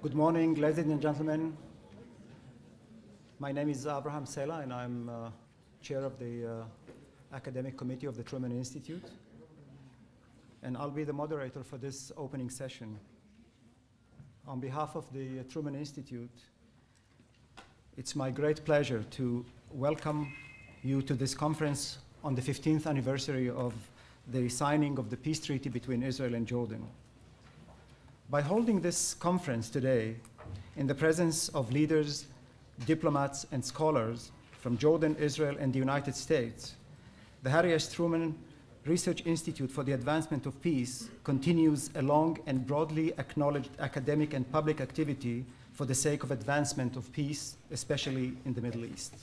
Good morning, ladies and gentlemen. My name is Abraham Sela, and I'm chair of the academic committee of the Truman Institute. And I'll be the moderator for this opening session. On behalf of the Truman Institute, it's my great pleasure to welcome you to this conference on the 15th anniversary of the signing of the peace treaty between Israel and Jordan. By holding this conference today in the presence of leaders, diplomats, and scholars from Jordan, Israel, and the United States, the Harry S. Truman Research Institute for the Advancement of Peace continues a long and broadly acknowledged academic and public activity for the sake of advancement of peace, especially in the Middle East.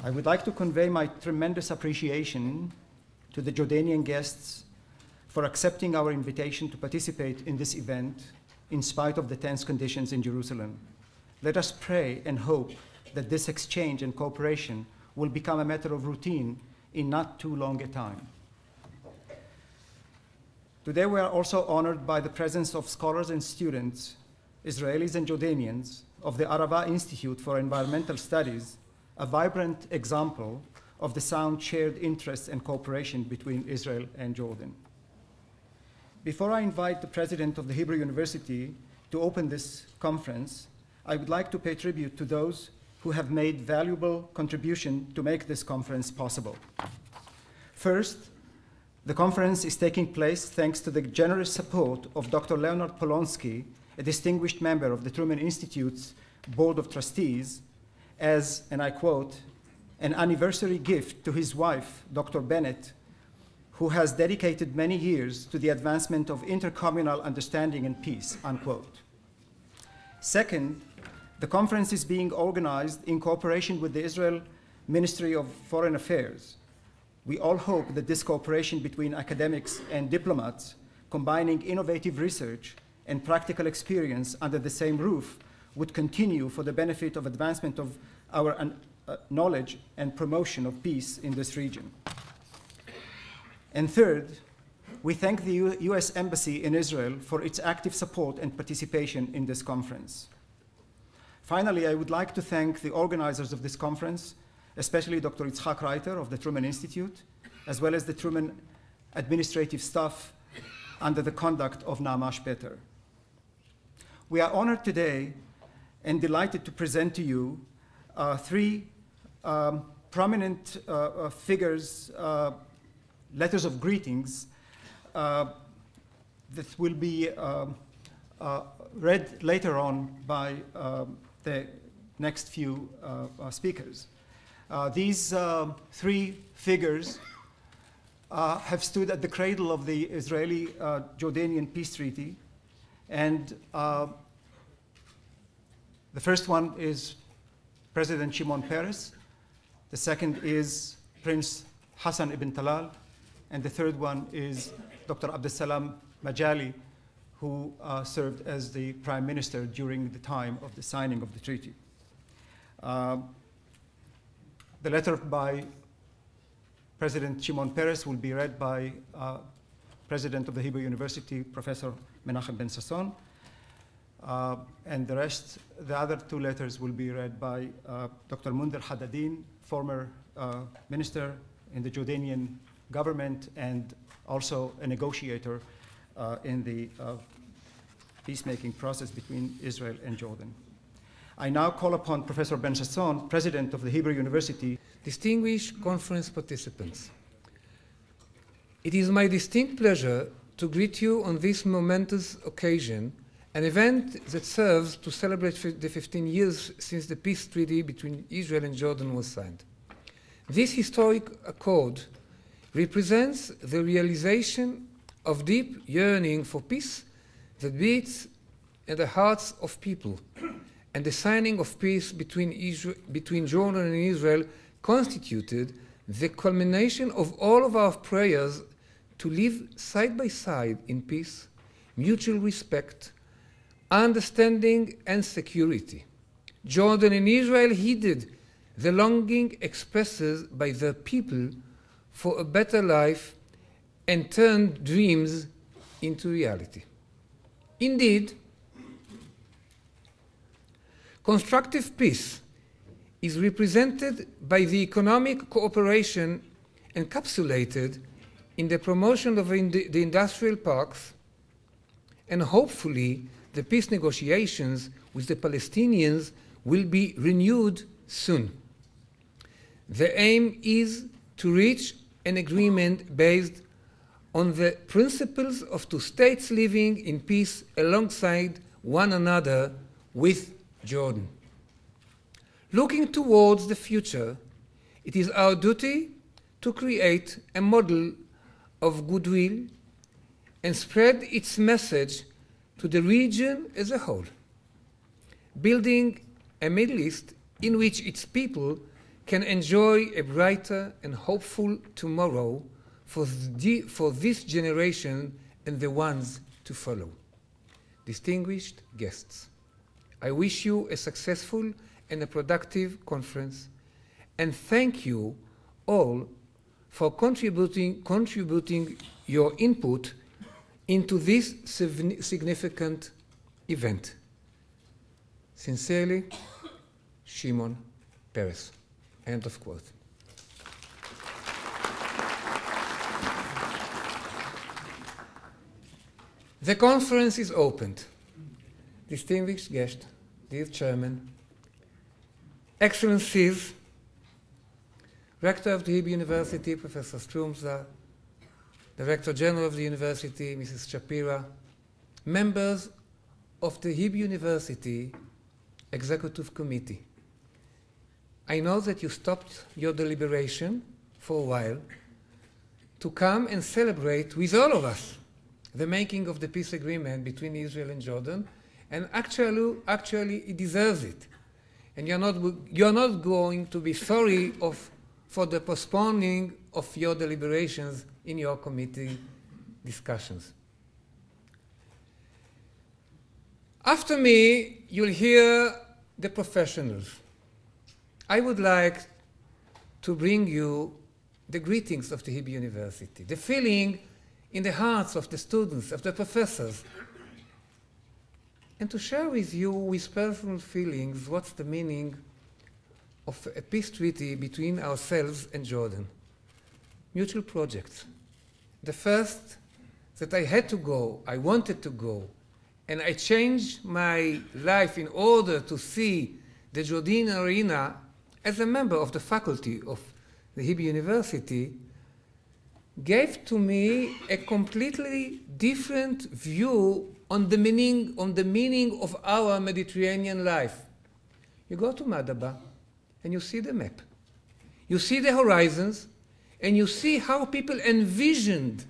I would like to convey my tremendous appreciation to the Jordanian guests for accepting our invitation to participate in this event in spite of the tense conditions in Jerusalem. Let us pray and hope that this exchange and cooperation will become a matter of routine in not too long a time. Today we are also honored by the presence of scholars and students, Israelis and Jordanians, of the Arava Institute for Environmental Studies, a vibrant example of the sound shared interests and cooperation between Israel and Jordan. Before I invite the president of the Hebrew University to open this conference, I would like to pay tribute to those who have made valuable contribution to make this conference possible. First, the conference is taking place thanks to the generous support of Dr. Leonard Polonsky, a distinguished member of the Truman Institute's Board of Trustees, as, and I quote, an anniversary gift to his wife, Dr. Bennett, who has dedicated many years to the advancement of intercommunal understanding and peace, unquote. Second, the conference is being organized in cooperation with the Israel Ministry of Foreign Affairs. We all hope that this cooperation between academics and diplomats, combining innovative research and practical experience under the same roof, would continue for the benefit of advancement of our knowledge and promotion of peace in this region. And third, we thank the US Embassy in Israel for its active support and participation in this conference. Finally, I would like to thank the organizers of this conference, especially Dr. Yitzhak Reiter of the Truman Institute, as well as the Truman administrative staff under the conduct of Naama Shpeter. We are honored today and delighted to present to you three prominent figures, letters of greetings that will be read later on by the next few speakers. These three figures have stood at the cradle of the Israeli-Jordanian peace treaty, and the first one is President Shimon Peres, the second is Prince Hassan ibn Talal, and the third one is Dr. Abdeslam Majali, who served as the prime minister during the time of the signing of the treaty. The letter by President Shimon Peres will be read by President of the Hebrew University, Professor Menachem Ben Sasson, and the other two letters will be read by Dr. Munder Haddadin, former minister in the Jordanian government and also a negotiator in the peacemaking process between Israel and Jordan. I now call upon Professor Ben Sasson, President of the Hebrew University. Distinguished conference participants, it is my distinct pleasure to greet you on this momentous occasion, an event that serves to celebrate the 15 years since the peace treaty between Israel and Jordan was signed. This historic accord represents the realization of deep yearning for peace that beats in the hearts of people, and the signing of peace between Jordan and Israel constituted the culmination of all of our prayers to live side by side in peace, mutual respect, understanding, and security. Jordan and Israel heeded the longing expressed by their people for a better life and turned dreams into reality. Indeed, constructive peace is represented by the economic cooperation encapsulated in the promotion of the industrial parks, and hopefully the peace negotiations with the Palestinians will be renewed soon. The aim is to reach an agreement based on the principles of two states living in peace alongside one another with Jordan. Looking towards the future, it is our duty to create a model of goodwill and spread its message to the region as a whole, building a Middle East in which its people can enjoy a brighter and hopeful tomorrow for this generation and the ones to follow. Distinguished guests, I wish you a successful and a productive conference, and thank you all for contributing your input into this significant event. Sincerely, Shimon Peres. End of quote. The conference is opened. Distinguished guest, dear Chairman, Excellencies, Rector of the Hebrew University, Professor Strumza, Director General of the University, Mrs. Shapira, members of the Hebrew University Executive Committee. I know that you stopped your deliberation for a while to come and celebrate with all of us the making of the peace agreement between Israel and Jordan, and actually it deserves it. And you're not going to be sorry for the postponing of your deliberations in your committee discussions. After me, you'll hear the professionals. I would like to bring you the greetings of the Hebrew University, the feeling in the hearts of the students, of the professors, and to share with you with personal feelings what's the meaning of a peace treaty between ourselves and Jordan. Mutual projects. The first that I had to go, I wanted to go, and I changed my life in order to see the Jordanian arena as a member of the faculty of the Hebrew University, gave to me a completely different view on the meaning of our Mediterranean life. You go to Madaba and you see the map. You see the horizons and you see how people envisioned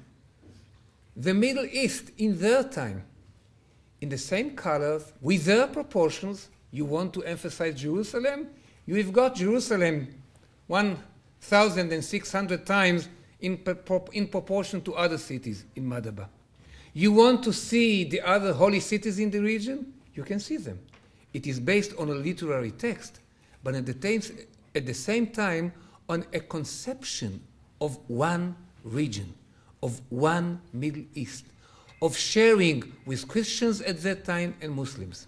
the Middle East in their time, in the same colors, with their proportions. You want to emphasize Jerusalem? You've got Jerusalem 1,600 times in proportion to other cities in Madaba. You want to see the other holy cities in the region? You can see them. It is based on a literary text, but at the same time on a conception of one region, of one Middle East, of sharing with Christians at that time and Muslims.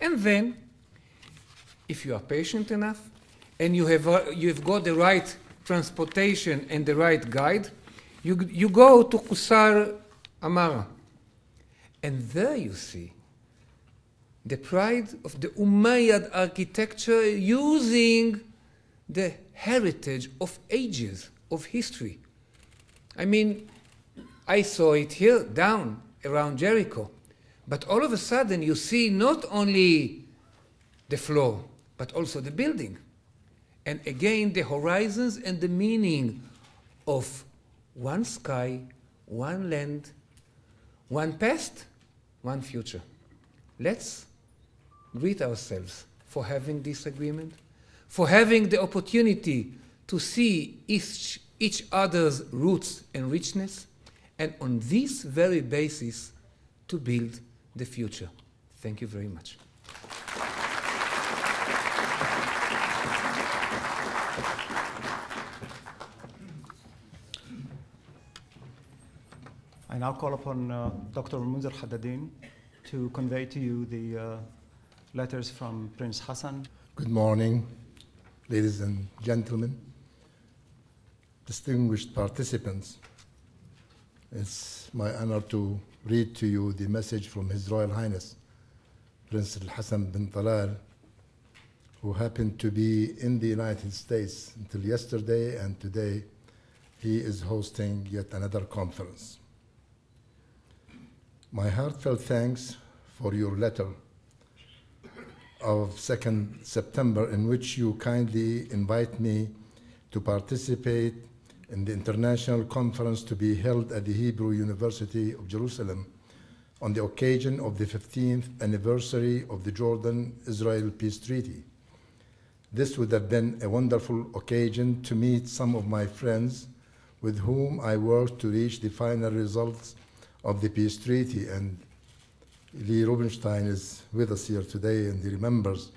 And then, if you are patient enough and you've got the right transportation and the right guide, you go to Qusar Amara. And there you see the pride of the Umayyad architecture using the heritage of ages of history. I mean, I saw it here down around Jericho, but all of a sudden you see not only the floor, but also the building. And again, the horizons and the meaning of one sky, one land, one past, one future. Let's greet ourselves for having this agreement, for having the opportunity to see each other's roots and richness, and on this very basis to build the future. Thank you very much. I now call upon Dr. Munzer Haddadin to convey to you the letters from Prince Hassan. Good morning, ladies and gentlemen, distinguished participants. It's my honor to read to you the message from His Royal Highness, Prince Hassan bin Talal, who happened to be in the United States until yesterday, and today he is hosting yet another conference. My heartfelt thanks for your letter of 2nd September, in which you kindly invite me to participate in the international conference to be held at the Hebrew University of Jerusalem on the occasion of the 15th anniversary of the Jordan-Israel Peace Treaty. This would have been a wonderful occasion to meet some of my friends with whom I worked to reach the final results of the peace treaty, and Lee Rubenstein is with us here today, and he remembers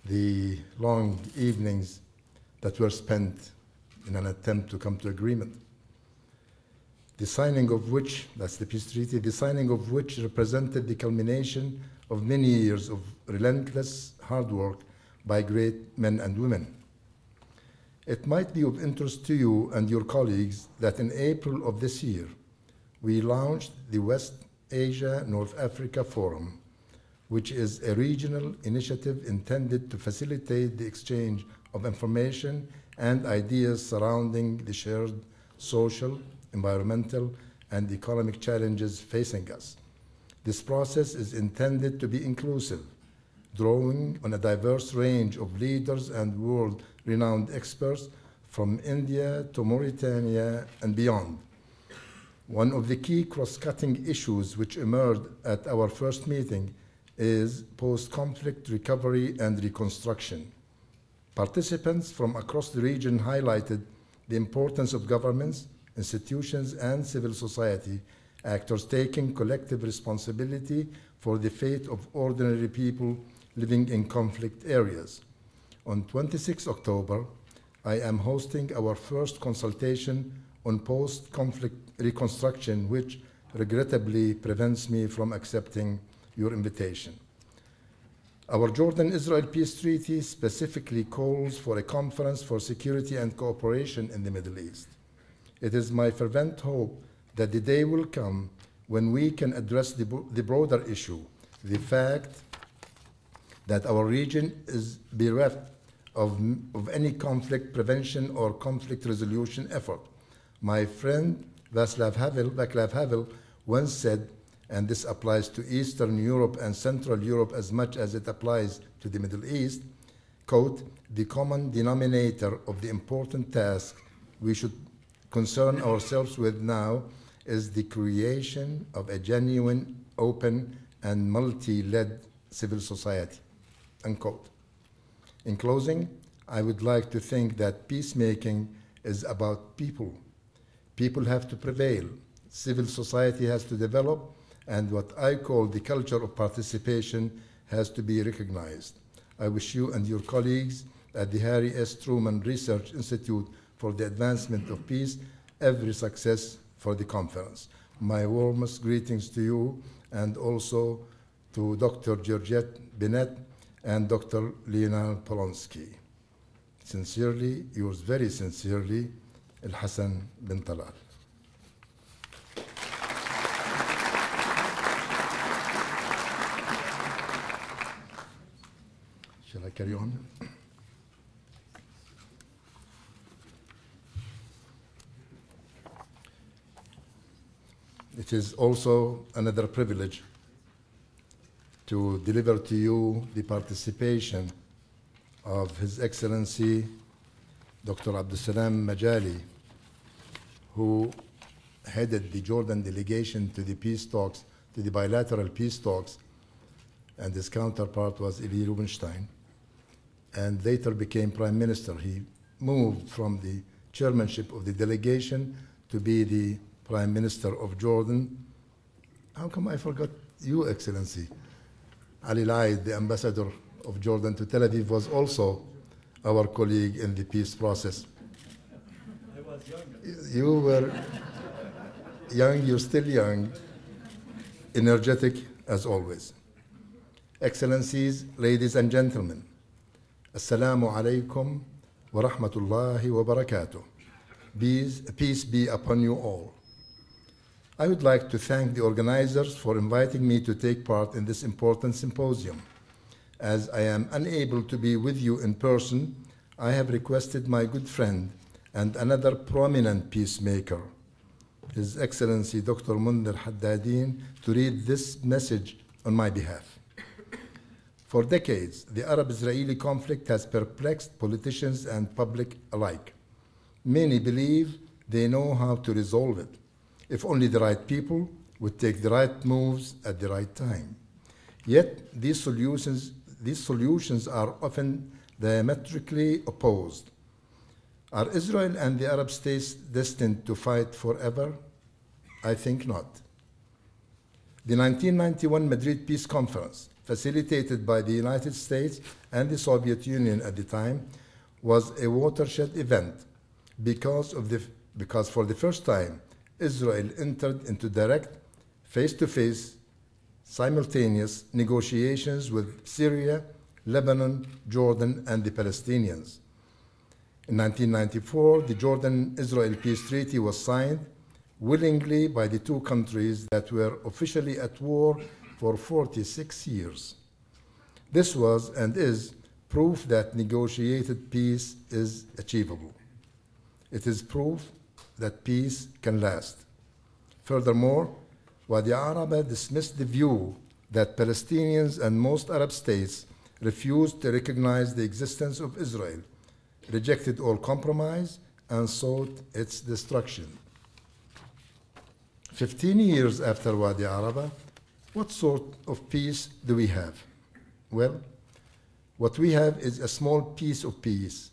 the long evenings that were spent in an attempt to come to agreement. The signing of which, that's the peace treaty, the signing of which represented the culmination of many years of relentless hard work by great men and women. It might be of interest to you and your colleagues that in April of this year, we launched the West Asia North Africa Forum, which is a regional initiative intended to facilitate the exchange of information and ideas surrounding the shared social, environmental, and economic challenges facing us. This process is intended to be inclusive, drawing on a diverse range of leaders and world-renowned experts from India to Mauritania and beyond. One of the key cross-cutting issues which emerged at our first meeting is post-conflict recovery and reconstruction. Participants from across the region highlighted the importance of governments, institutions, and civil society actors taking collective responsibility for the fate of ordinary people living in conflict areas. On 26 October, I am hosting our first consultation on post-conflict reconstruction, which regrettably prevents me from accepting your invitation. Our Jordan-Israel Peace Treaty specifically calls for a conference for security and cooperation in the Middle East. It is my fervent hope that the day will come when we can address the broader issue, the fact that our region is bereft of any conflict prevention or conflict resolution effort. My friend Václav Havel once said, and this applies to Eastern Europe and Central Europe as much as it applies to the Middle East, quote, "The common denominator of the important task we should concern ourselves with now is the creation of a genuine, open, and multi-led civil society," unquote. In closing, I would like to think that peacemaking is about people. People have to prevail, civil society has to develop, and what I call the culture of participation has to be recognized. I wish you and your colleagues at the Harry S. Truman Research Institute for the Advancement of Peace every success for the conference. My warmest greetings to you, and also to Dr. Georgette Bennett and Dr. Lionel Polonsky. Sincerely, yours very sincerely, Hassan bin Talal. Shall I carry on? It is also another privilege to deliver to you the participation of His Excellency Dr. Abdussalam Majali, who headed the Jordan delegation to the peace talks, to the bilateral peace talks, and his counterpart was Lee Rubenstein, and later became Prime Minister. He moved from the chairmanship of the delegation to be the Prime Minister of Jordan. How come I forgot you, Excellency? Ali Laid, the ambassador of Jordan to Tel Aviv, was also our colleague in the peace process. I was younger. You were young, you're still young, energetic, as always. Excellencies, ladies and gentlemen, Assalamu alaikum wa rahmatullahi wa barakatuh. Peace be upon you all. I would like to thank the organizers for inviting me to take part in this important symposium. As I am unable to be with you in person, I have requested my good friend and another prominent peacemaker, His Excellency Dr. Munir Haddadin, to read this message on my behalf. For decades, the Arab-Israeli conflict has perplexed politicians and public alike. Many believe they know how to resolve it, if only the right people would take the right moves at the right time. Yet, these solutions are often diametrically opposed. Are Israel and the Arab states destined to fight forever? I think not. The 1991 Madrid Peace Conference, facilitated by the United States and the Soviet Union at the time, was a watershed event because for the first time, Israel entered into direct, face-to-face, simultaneous negotiations with Syria, Lebanon, Jordan, and the Palestinians. In 1994, the Jordan-Israel Peace Treaty was signed willingly by the two countries that were officially at war for 46 years. This was and is proof that negotiated peace is achievable. It is proof that peace can last. Furthermore, Wadi Araba dismissed the view that Palestinians and most Arab states refused to recognize the existence of Israel, rejected all compromise, and sought its destruction. 15 years after Wadi Araba, what sort of peace do we have? Well, what we have is a small piece of peace.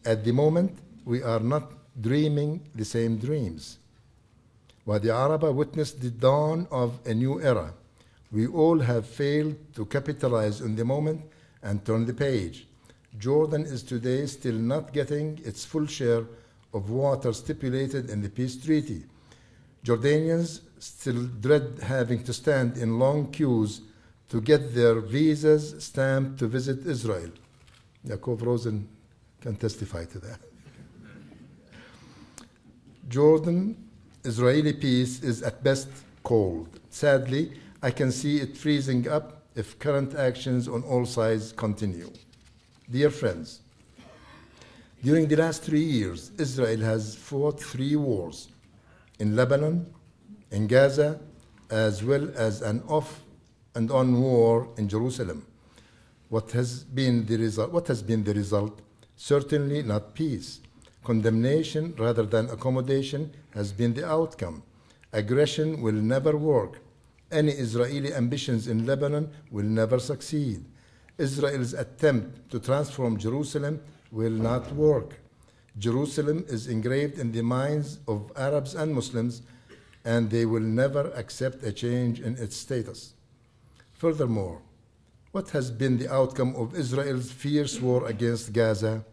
At the moment, we are not dreaming the same dreams. Wadi Araba witnessed the dawn of a new era. We all have failed to capitalize on the moment and turn the page. Jordan is today still not getting its full share of water stipulated in the peace treaty. Jordanians still dread having to stand in long queues to get their visas stamped to visit Israel. Jakub Rosen can testify to that. Jordan-Israeli peace is at best cold. Sadly, I can see it freezing up if current actions on all sides continue. Dear friends, during the last 3 years, Israel has fought 3 wars in Lebanon, in Gaza, as well as an off and on war in Jerusalem. What has been the result? Certainly not peace. Condemnation rather than accommodation has been the outcome. Aggression will never work. Any Israeli ambitions in Lebanon will never succeed. Israel's attempt to transform Jerusalem will not work. Jerusalem is engraved in the minds of Arabs and Muslims, and they will never accept a change in its status. Furthermore, what has been the outcome of Israel's fierce war against Gaza?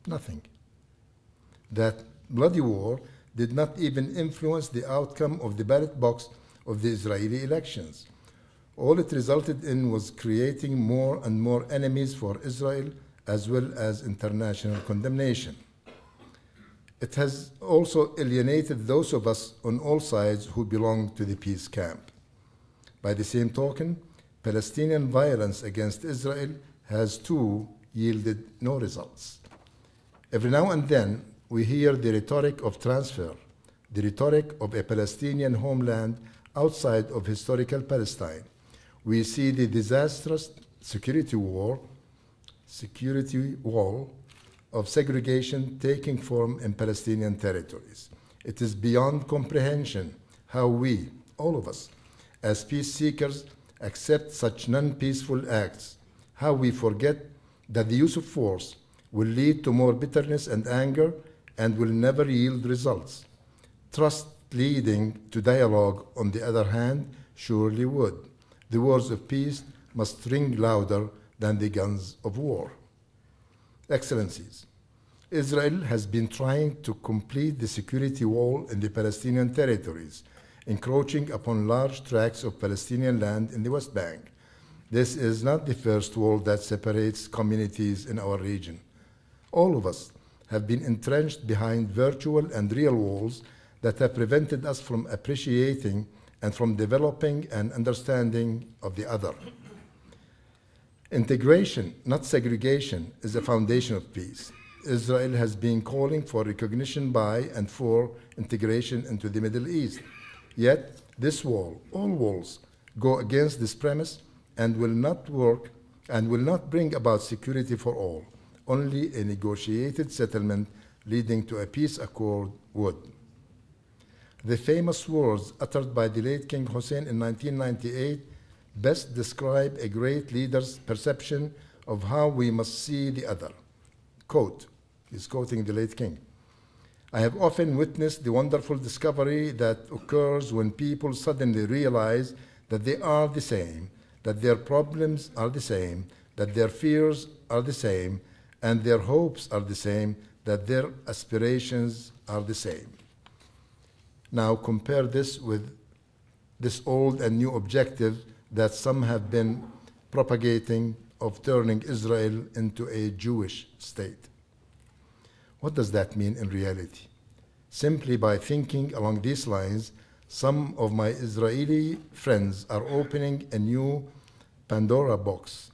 Nothing. That bloody war did not even influence the outcome of the ballot box of the Israeli elections. All it resulted in was creating more and more enemies for Israel, as well as international condemnation. It has also alienated those of us on all sides who belong to the peace camp. By the same token, Palestinian violence against Israel has too yielded no results. Every now and then, we hear the rhetoric of transfer, the rhetoric of a Palestinian homeland outside of historical Palestine. We see the disastrous security wall of segregation taking form in Palestinian territories. It is beyond comprehension how we, all of us, as peace seekers, accept such non-peaceful acts, how we forget that the use of force will lead to more bitterness and anger and will never yield results. Trust leading to dialogue, on the other hand, surely would. The words of peace must ring louder than the guns of war. Excellencies, Israel has been trying to complete the security wall in the Palestinian territories, encroaching upon large tracts of Palestinian land in the West Bank. This is not the first wall that separates communities in our region. All of us have been entrenched behind virtual and real walls that have prevented us from appreciating and from developing an understanding of the other. Integration, not segregation, is the foundation of peace. Israel has been calling for recognition by and for integration into the Middle East. Yet, this wall, all walls, go against this premise and will not work and will not bring about security for all. Only a negotiated settlement leading to a peace accord would. The famous words uttered by the late King Hussein in 1998 best describe a great leader's perception of how we must see the other. Quote, he's quoting the late king, "I have often witnessed the wonderful discovery that occurs when people suddenly realize that they are the same, that their problems are the same, that their fears are the same, and their hopes are the same, that their aspirations are the same." Now compare this with this old and new objective that some have been propagating of turning Israel into a Jewish state. What does that mean in reality? Simply by thinking along these lines, some of my Israeli friends are opening a new Pandora box.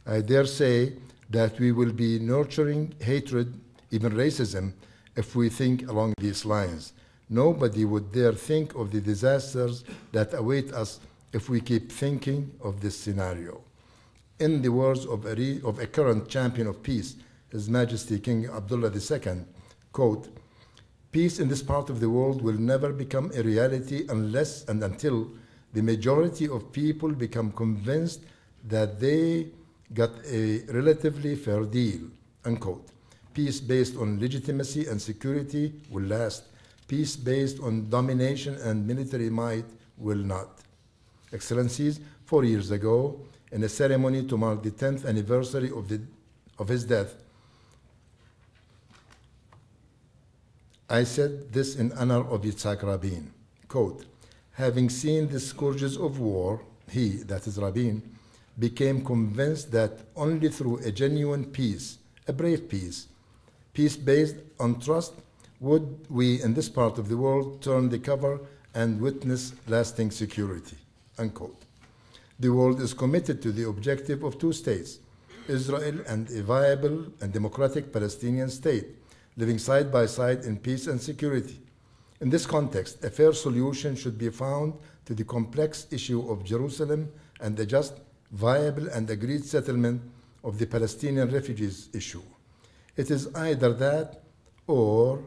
I dare say that we will be nurturing hatred, even racism, if we think along these lines. Nobody would dare think of the disasters that await us if we keep thinking of this scenario. In the words of a current champion of peace, His Majesty King Abdullah II, quote, "Peace in this part of the world will never become a reality unless and until the majority of people become convinced that they got a relatively fair deal," unquote. Peace based on legitimacy and security will last. Peace based on domination and military might will not. Excellencies, 4 years ago, in a ceremony to mark the 10th anniversary of his death, I said this in honor of Yitzhak Rabin, quote, "Having seen the scourges of war, he," that is Rabin, "became convinced that only through a genuine peace, a brave peace, peace based on trust, would we in this part of the world turn the cover and witness lasting security," unquote. The world is committed to the objective of two states, Israel and a viable and democratic Palestinian state, living side by side in peace and security. In this context, a fair solution should be found to the complex issue of Jerusalem and a just, viable, and agreed settlement of the Palestinian refugees issue. It is either that or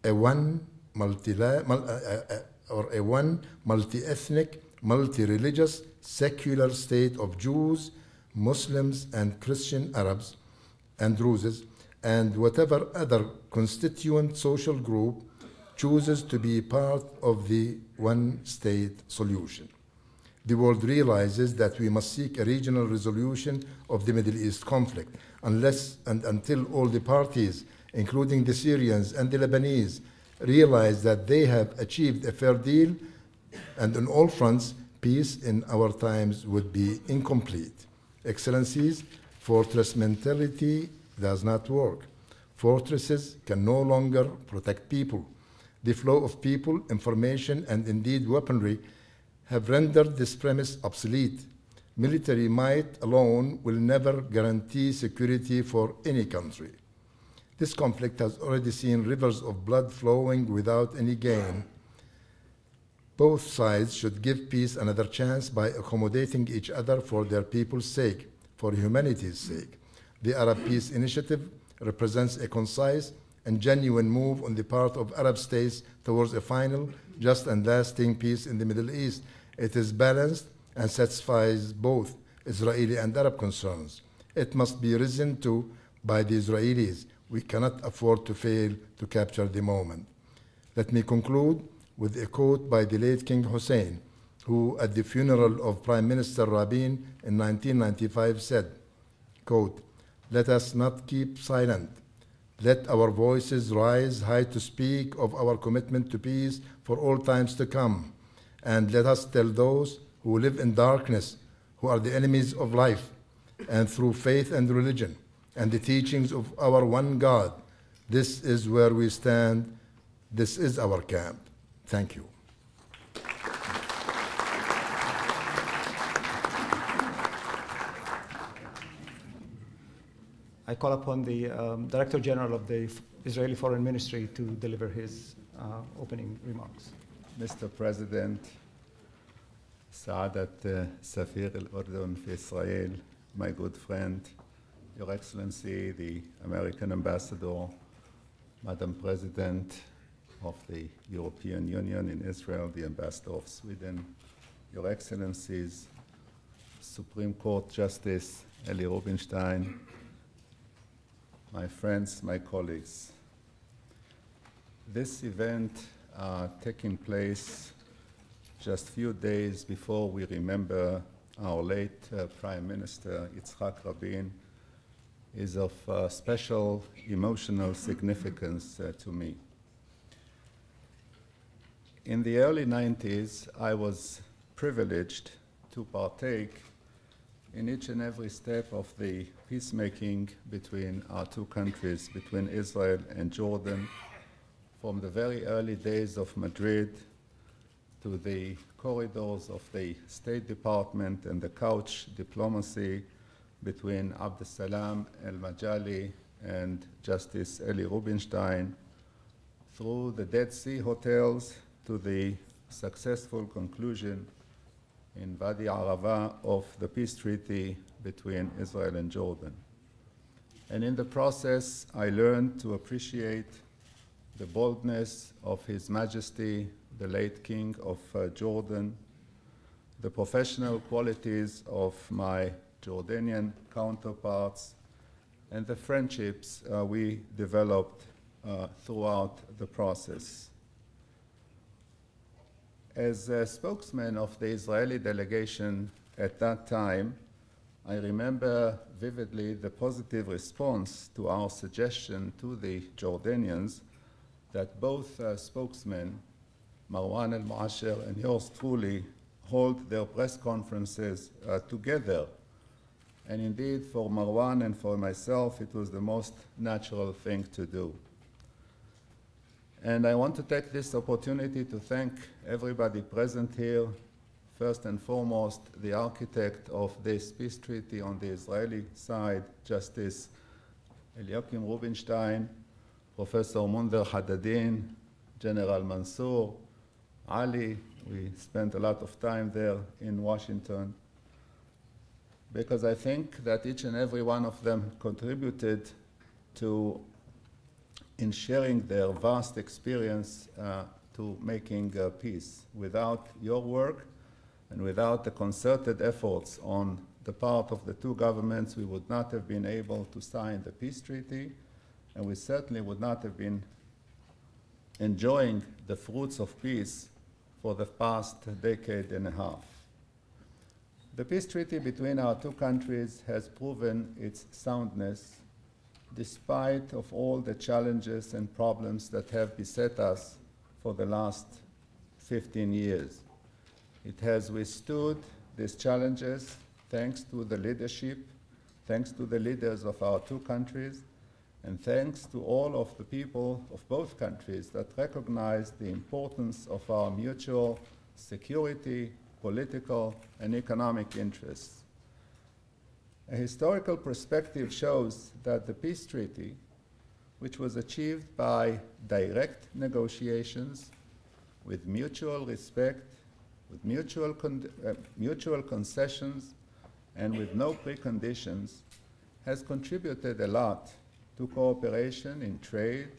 a one multi-ethnic, multi-religious, secular state of Jews, Muslims, and Christian Arabs and Druses, and whatever other constituent social group chooses to be part of the one-state solution. The world realizes that we must seek a regional resolution of the Middle East conflict unless and until all the parties, including the Syrians and the Lebanese, realize that they have achieved a fair deal, and on all fronts, peace in our times would be incomplete. Excellencies, fortress mentality does not work. Fortresses can no longer protect people. The flow of people, information, and indeed weaponry have rendered this premise obsolete. Military might alone will never guarantee security for any country. This conflict has already seen rivers of blood flowing without any gain. Both sides should give peace another chance by accommodating each other for their people's sake, for humanity's sake. The Arab Peace Initiative represents a concise and genuine move on the part of Arab states towards a final, just and lasting peace in the Middle East. It is balanced and satisfies both Israeli and Arab concerns. It must be risen to by the Israelis. We cannot afford to fail to capture the moment. Let me conclude with a quote by the late King Hussein, who at the funeral of Prime Minister Rabin in 1995 said, quote, "Let us not keep silent. Let our voices rise high to speak of our commitment to peace for all times to come. And let us tell those who live in darkness, who are the enemies of life, and through faith and religion, and the teachings of our one God, this is where we stand, this is our camp. Thank you. I call upon the Director General of the Israeli Foreign Ministry to deliver his opening remarks. Mr. President, سعادة سفير الأردن في إسرائيل, my good friend, Your Excellency, the American Ambassador, Madam President of the European Union in Israel, the Ambassador of Sweden, Your Excellencies, Supreme Court Justice Eli Rubinstein, my friends, my colleagues. This event taking place just a few days before we remember our late Prime Minister Yitzhak Rabin is of special emotional significance to me. In the early 90s, I was privileged to partake in each and every step of the peacemaking between our two countries, between Israel and Jordan, from the very early days of Madrid to the corridors of the State Department and the couch diplomacy between Abdeslam El-Majali and Justice Eli Rubinstein, through the Dead Sea hotels to the successful conclusion in Wadi Arava of the peace treaty between Israel and Jordan. And in the process, I learned to appreciate the boldness of His Majesty, the late King of Jordan, the professional qualities of my Jordanian counterparts, and the friendships we developed throughout the process. As a spokesman of the Israeli delegation at that time, I remember vividly the positive response to our suggestion to the Jordanians that both spokesmen, Marwan al-Muasher and yours truly, hold their press conferences together. And indeed, for Marwan and for myself, it was the most natural thing to do. And I want to take this opportunity to thank everybody present here, first and foremost, the architect of this peace treaty on the Israeli side, Justice Eliakim Rubinstein, Professor Munder Haddadin, General Mansour, Ali. We spent a lot of time there in Washington, because I think that each and every one of them contributed to in sharing their vast experience to making peace. Without your work and without the concerted efforts on the part of the two governments, we would not have been able to sign the peace treaty, and we certainly would not have been enjoying the fruits of peace for the past decade and a half. The peace treaty between our two countries has proven its soundness despite of all the challenges and problems that have beset us for the last 15 years. It has withstood these challenges thanks to the leadership, thanks to the leaders of our two countries, and thanks to all of the people of both countries that recognize the importance of our mutual security, political, and economic interests. A historical perspective shows that the peace treaty, which was achieved by direct negotiations with mutual respect, with mutual concessions, and with no preconditions, has contributed a lot to cooperation in trade,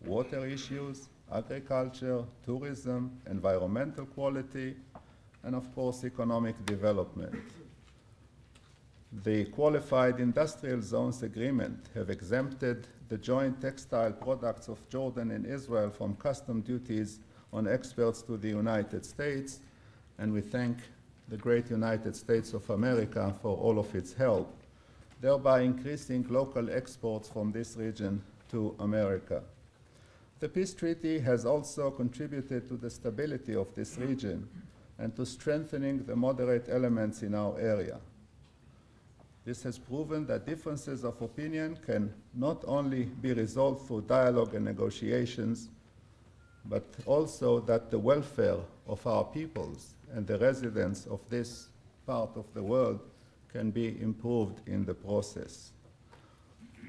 water issues, agriculture, tourism, environmental quality, and of course economic development. The Qualified Industrial Zones Agreement have exempted the joint textile products of Jordan and Israel from custom duties on exports to the United States, and we thank the great United States of America for all of its help, thereby increasing local exports from this region to America. The peace treaty has also contributed to the stability of this region and to strengthening the moderate elements in our area. This has proven that differences of opinion can not only be resolved through dialogue and negotiations, but also that the welfare of our peoples and the residents of this part of the world can be improved in the process.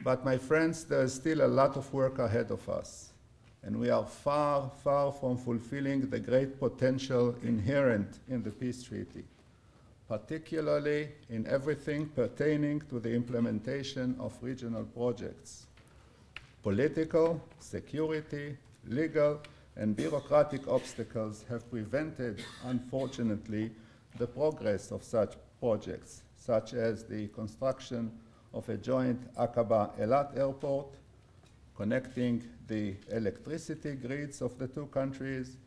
But my friends, there is still a lot of work ahead of us, and we are far, far from fulfilling the great potential inherent in the peace treaty, particularly in everything pertaining to the implementation of regional projects. Political, security, legal, and bureaucratic obstacles have prevented, unfortunately, the progress of such projects, such as the construction of a joint Aqaba-Eilat airport, connecting the electricity grids of the two countries,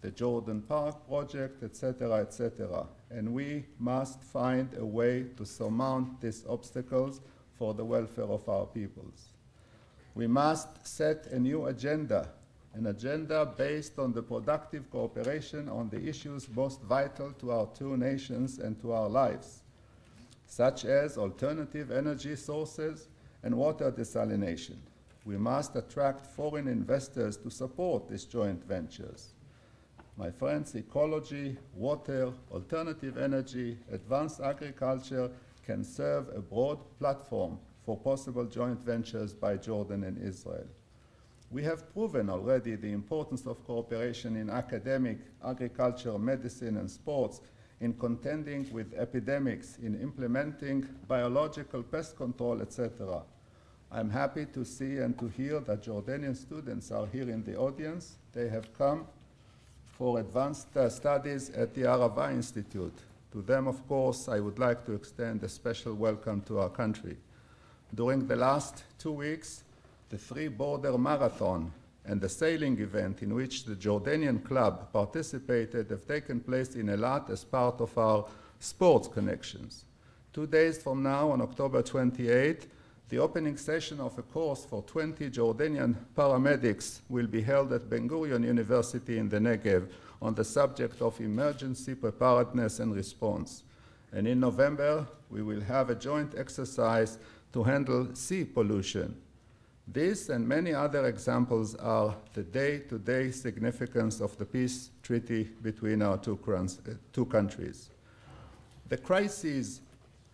the Jordan Park project, etc., etc. And we must find a way to surmount these obstacles for the welfare of our peoples. We must set a new agenda, an agenda based on the productive cooperation on the issues most vital to our two nations and to our lives, such as alternative energy sources and water desalination. We must attract foreign investors to support these joint ventures. My friends, ecology, water, alternative energy, advanced agriculture can serve a broad platform for possible joint ventures by Jordan and Israel. We have proven already the importance of cooperation in academic, agriculture, medicine, and sports, in contending with epidemics, in implementing biological pest control, etc. I'm happy to see and to hear that Jordanian students are here in the audience. They have come for advanced studies at the Arava Institute. To them, of course, I would like to extend a special welcome to our country. During the last 2 weeks, the three-border marathon and the sailing event in which the Jordanian club participated have taken place in Eilat as part of our sports connections. 2 days from now, on October 28, the opening session of a course for 20 Jordanian paramedics will be held at Ben Gurion University in the Negev on the subject of emergency preparedness and response. And in November, we will have a joint exercise to handle sea pollution. This and many other examples are the day-to-day significance of the peace treaty between our two countries. The crises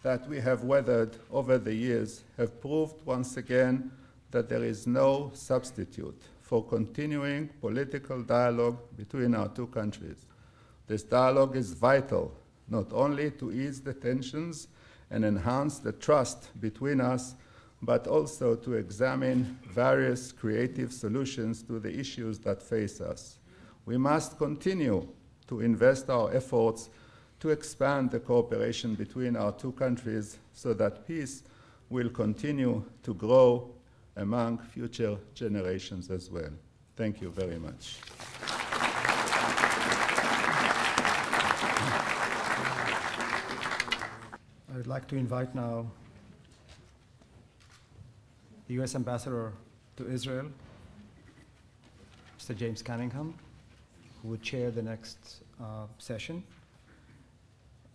that we have weathered over the years have proved once again that there is no substitute for continuing political dialogue between our two countries. This dialogue is vital, not only to ease the tensions and enhance the trust between us, but also to examine various creative solutions to the issues that face us. We must continue to invest our efforts to expand the cooperation between our two countries so that peace will continue to grow among future generations as well. Thank you very much. I would like to invite now the U.S. Ambassador to Israel, Mr. James Cunningham, who would chair the next session.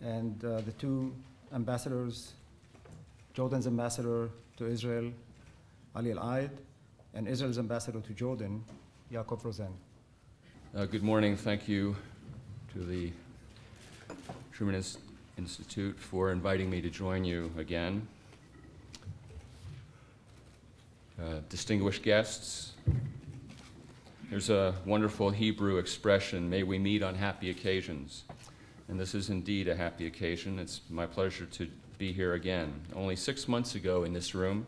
And the two ambassadors, Jordan's ambassador to Israel, Ali Al-Aid, and Israel's ambassador to Jordan, Jakub Rosen. Good morning. Thank you to the Truman Institute for inviting me to join you again. Distinguished guests, there's a wonderful Hebrew expression, may we meet on happy occasions. And this is indeed a happy occasion. It's my pleasure to be here again. Only 6 months ago in this room,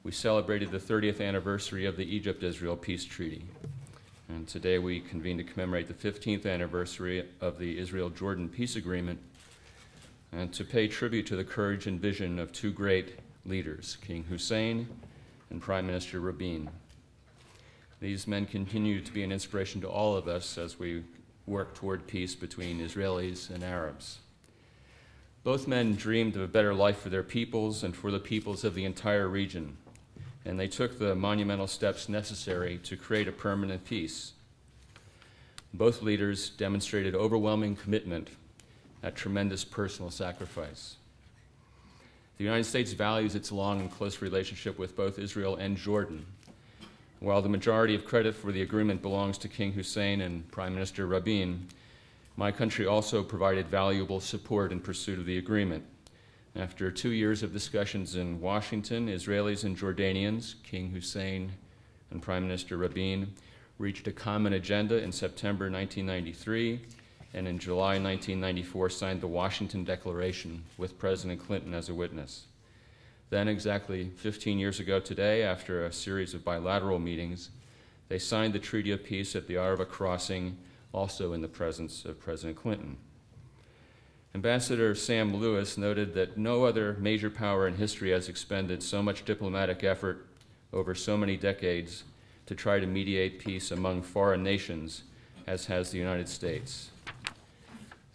we celebrated the 30th anniversary of the Egypt-Israel Peace Treaty. And today we convene to commemorate the 15th anniversary of the Israel-Jordan Peace Agreement and to pay tribute to the courage and vision of two great leaders, King Hussein and Prime Minister Rabin. These men continue to be an inspiration to all of us as we work toward peace between Israelis and Arabs. Both men dreamed of a better life for their peoples and for the peoples of the entire region. and they took the monumental steps necessary to create a permanent peace. Both leaders demonstrated overwhelming commitment at tremendous personal sacrifice. The United States values its long and close relationship with both Israel and Jordan. While the majority of credit for the agreement belongs to King Hussein and Prime Minister Rabin, my country also provided valuable support in pursuit of the agreement. After 2 years of discussions in Washington, Israelis and Jordanians, King Hussein and Prime Minister Rabin, reached a common agenda in September 1993, and in July 1994 signed the Washington Declaration with President Clinton as a witness. Then, exactly 15 years ago today, after a series of bilateral meetings, they signed the Treaty of Peace at the Arava Crossing, also in the presence of President Clinton. Ambassador Sam Lewis noted that no other major power in history has expended so much diplomatic effort over so many decades to try to mediate peace among foreign nations as has the United States.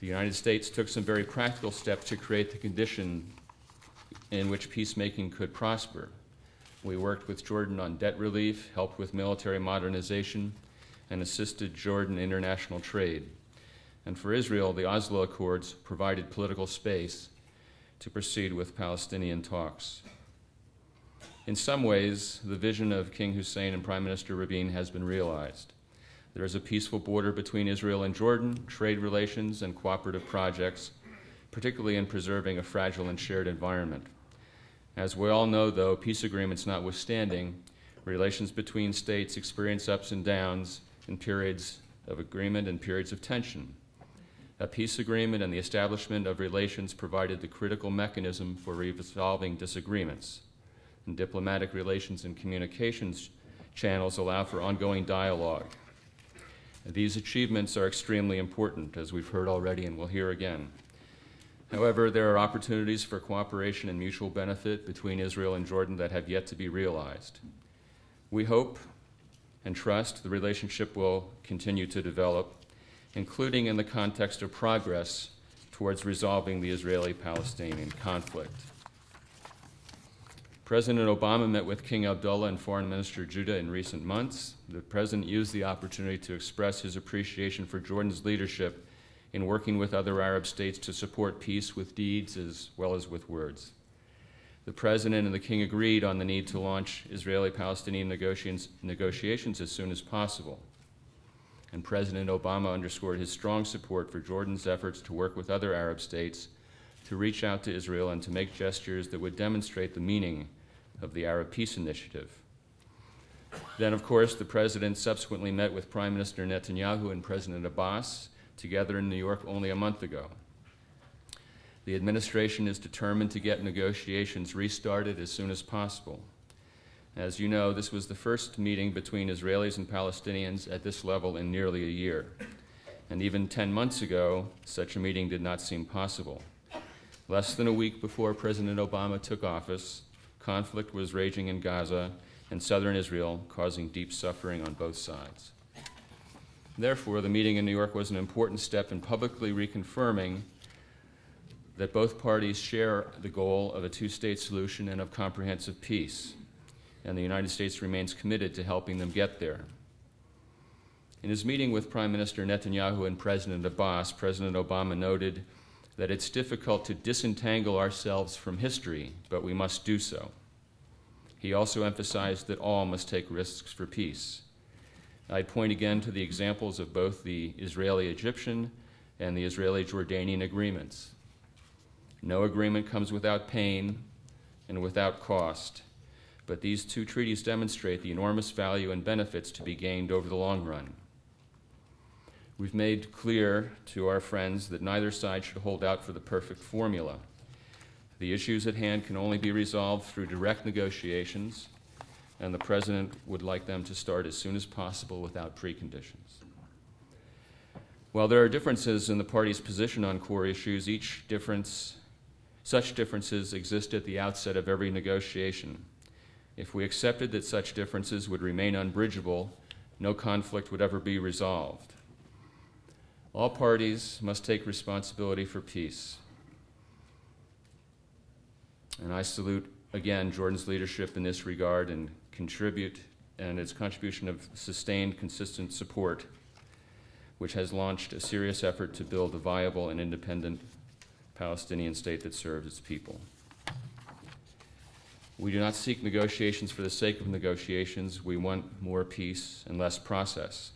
The United States took some very practical steps to create the condition in which peacemaking could prosper. We worked with Jordan on debt relief, helped with military modernization, and assisted Jordan in international trade. And for Israel, the Oslo Accords provided political space to proceed with Palestinian talks. In some ways, the vision of King Hussein and Prime Minister Rabin has been realized. There is a peaceful border between Israel and Jordan, trade relations, and cooperative projects, particularly in preserving a fragile and shared environment. As we all know, though, peace agreements notwithstanding, relations between states experience ups and downs in periods of agreement and periods of tension. A peace agreement and the establishment of relations provided the critical mechanism for resolving disagreements. And diplomatic relations and communications channels allow for ongoing dialogue. These achievements are extremely important, as we've heard already and will hear again. However, there are opportunities for cooperation and mutual benefit between Israel and Jordan that have yet to be realized. We hope and trust the relationship will continue to develop, including in the context of progress towards resolving the Israeli-Palestinian conflict. President Obama met with King Abdullah and Foreign Minister Judah in recent months. The President used the opportunity to express his appreciation for Jordan's leadership in working with other Arab states to support peace with deeds as well as with words. The President and the King agreed on the need to launch Israeli-Palestinian negotiations as soon as possible. And President Obama underscored his strong support for Jordan's efforts to work with other Arab states to reach out to Israel and to make gestures that would demonstrate the meaning of the Arab Peace Initiative. Then, of course, the President subsequently met with Prime Minister Netanyahu and President Abbas together in New York only a month ago. The administration is determined to get negotiations restarted as soon as possible. As you know, this was the first meeting between Israelis and Palestinians at this level in nearly a year. And even 10 months ago, such a meeting did not seem possible. Less than a week before President Obama took office, conflict was raging in Gaza and southern Israel, causing deep suffering on both sides. Therefore, the meeting in New York was an important step in publicly reconfirming that both parties share the goal of a two-state solution and of comprehensive peace, and the United States remains committed to helping them get there. In his meeting with Prime Minister Netanyahu and President Abbas, President Obama noted that it's difficult to disentangle ourselves from history, but we must do so. He also emphasized that all must take risks for peace. I'd point again to the examples of both the Israeli-Egyptian and the Israeli-Jordanian agreements. No agreement comes without pain and without cost, but these two treaties demonstrate the enormous value and benefits to be gained over the long run. We've made clear to our friends that neither side should hold out for the perfect formula. The issues at hand can only be resolved through direct negotiations, and the President would like them to start as soon as possible without preconditions. While there are differences in the parties' position on core issues, such differences exist at the outset of every negotiation. If we accepted that such differences would remain unbridgeable, no conflict would ever be resolved. All parties must take responsibility for peace. And I salute again Jordan's leadership in this regard and its contribution of sustained, consistent support, which has launched a serious effort to build a viable and independent Palestinian state that serves its people. We do not seek negotiations for the sake of negotiations. We want more peace and less process.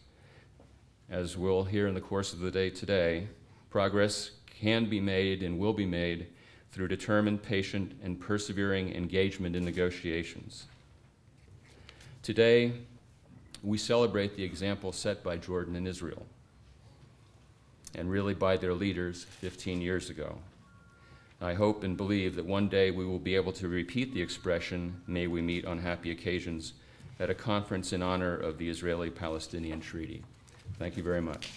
As we'll hear in the course of the day today, progress can be made and will be made through determined, patient, and persevering engagement in negotiations. Today, we celebrate the example set by Jordan and Israel, and really by their leaders 15 years ago. I hope and believe that one day we will be able to repeat the expression, "May we meet on happy occasions," at a conference in honor of the Israeli-Palestinian Treaty. Thank you very much.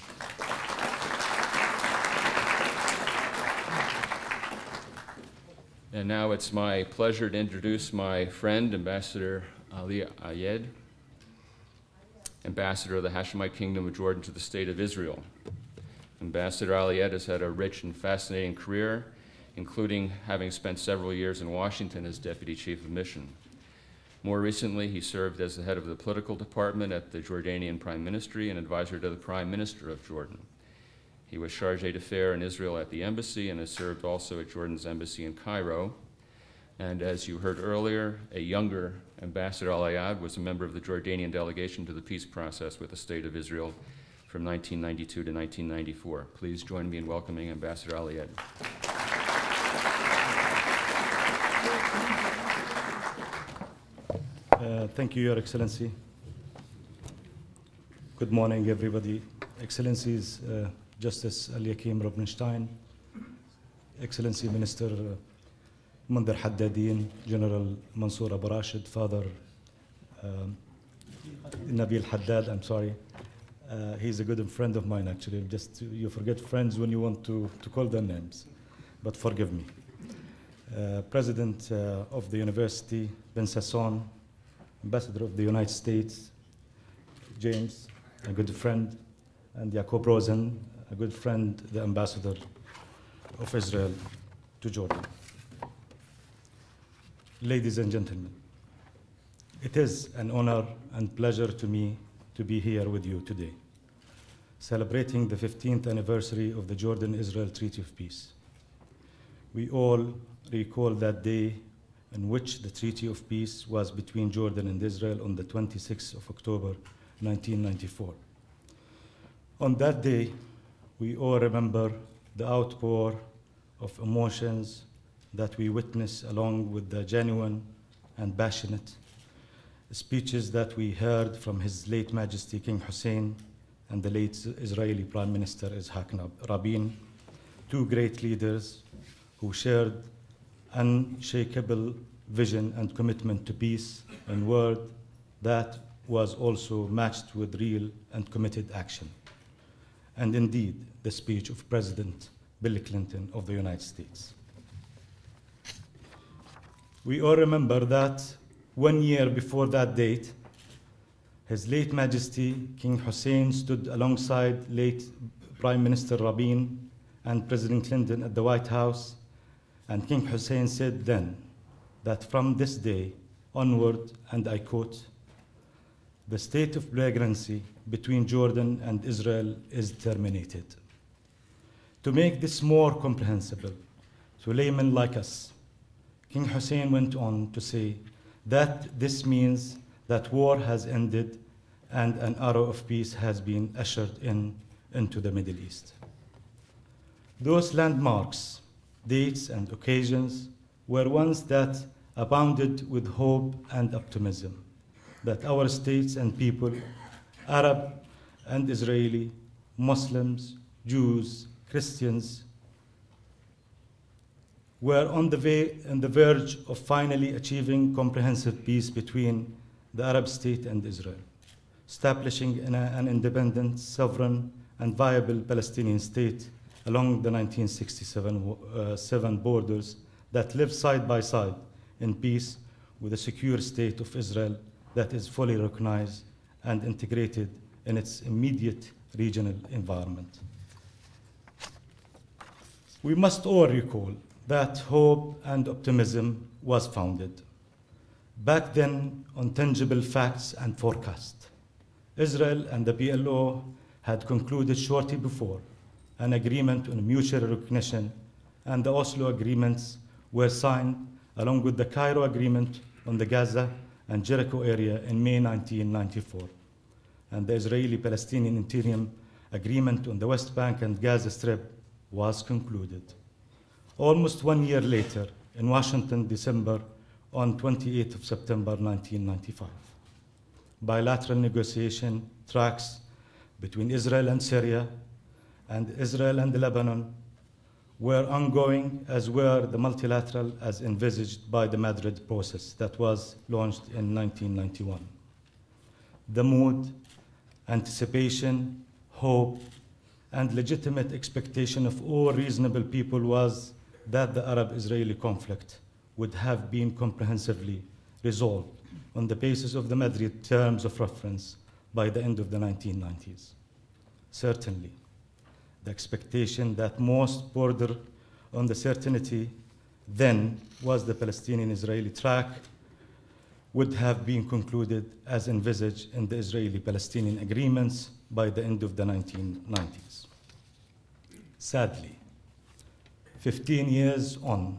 And now it's my pleasure to introduce my friend, Ambassador Ali Ayed, Ambassador of the Hashemite Kingdom of Jordan to the State of Israel. Ambassador Ali Ayed has had a rich and fascinating career, including having spent several years in Washington as Deputy Chief of Mission. More recently, he served as the head of the political department at the Jordanian Prime Ministry and advisor to the Prime Minister of Jordan. He was chargé d'affaires in Israel at the embassy and has served also at Jordan's embassy in Cairo. And as you heard earlier, a younger Ambassador Al-Ayad was a member of the Jordanian delegation to the peace process with the State of Israel from 1992 to 1994. Please join me in welcoming Ambassador Al-Ayad. Thank you, Your Excellency. Good morning, everybody. Excellencies, Justice Eliakim Rubinstein, Excellency Minister Mandar Haddadin, General Mansour Abu Rashid, Father Nabil Haddad, I'm sorry. He's a good friend of mine, actually. You forget friends when you want to call their names, but forgive me. President of the University, Prince Hassan, Ambassador of the United States, James, a good friend, and Jakub Rosen, a good friend, the Ambassador of Israel to Jordan. Ladies and gentlemen, it is an honor and pleasure to me to be here with you today, celebrating the 15th anniversary of the Jordan-Israel Treaty of Peace. We all recall that day in which the Treaty of Peace was between Jordan and Israel on the 26th of October, 1994. On that day, we all remember the outpour of emotions that we witnessed, along with the genuine and passionate speeches that we heard from His late Majesty King Hussein and the late Israeli Prime Minister Yitzhak Rabin, two great leaders who shared unshakable vision and commitment to peace and word that was also matched with real and committed action. And indeed, the speech of President Bill Clinton of the United States. We all remember that 1 year before that date, His late Majesty King Hussein stood alongside late Prime Minister Rabin and President Clinton at the White House, and King Hussein said then that from this day onward, and I quote, "The state of belligerency between Jordan and Israel is terminated." To make this more comprehensible to laymen like us, King Hussein went on to say that this means that war has ended and an era of peace has been ushered into the Middle East. Those landmarks, dates, and occasions were ones that abounded with hope and optimism that our states and people, Arab and Israeli, Muslims, Jews, Christians, were on the verge of finally achieving comprehensive peace between the Arab state and Israel, establishing an independent, sovereign, and viable Palestinian state along the 1967 borders that live side by side in peace with a secure state of Israel that is fully recognized and integrated in its immediate regional environment. We must all recall that hope and optimism was founded. back then on tangible facts and forecast. Israel and the PLO had concluded shortly before an agreement on mutual recognition, and the Oslo agreements were signed along with the Cairo Agreement on the Gaza and Jericho area in May 1994, and the Israeli-Palestinian Interim Agreement on the West Bank and Gaza Strip was concluded. Almost 1 year later, in Washington, December, on 28th of September 1995, bilateral negotiation tracks between Israel and Syria and Israel and Lebanon were ongoing, as were the multilateral as envisaged by the Madrid process that was launched in 1991. The mood, anticipation, hope, and legitimate expectation of all reasonable people was that the Arab-Israeli conflict would have been comprehensively resolved on the basis of the Madrid terms of reference by the end of the 1990s. Certainly, the expectation that most bordered on the certainty then was the Palestinian-Israeli track would have been concluded as envisaged in the Israeli-Palestinian agreements by the end of the 1990s. Sadly, 15 years on,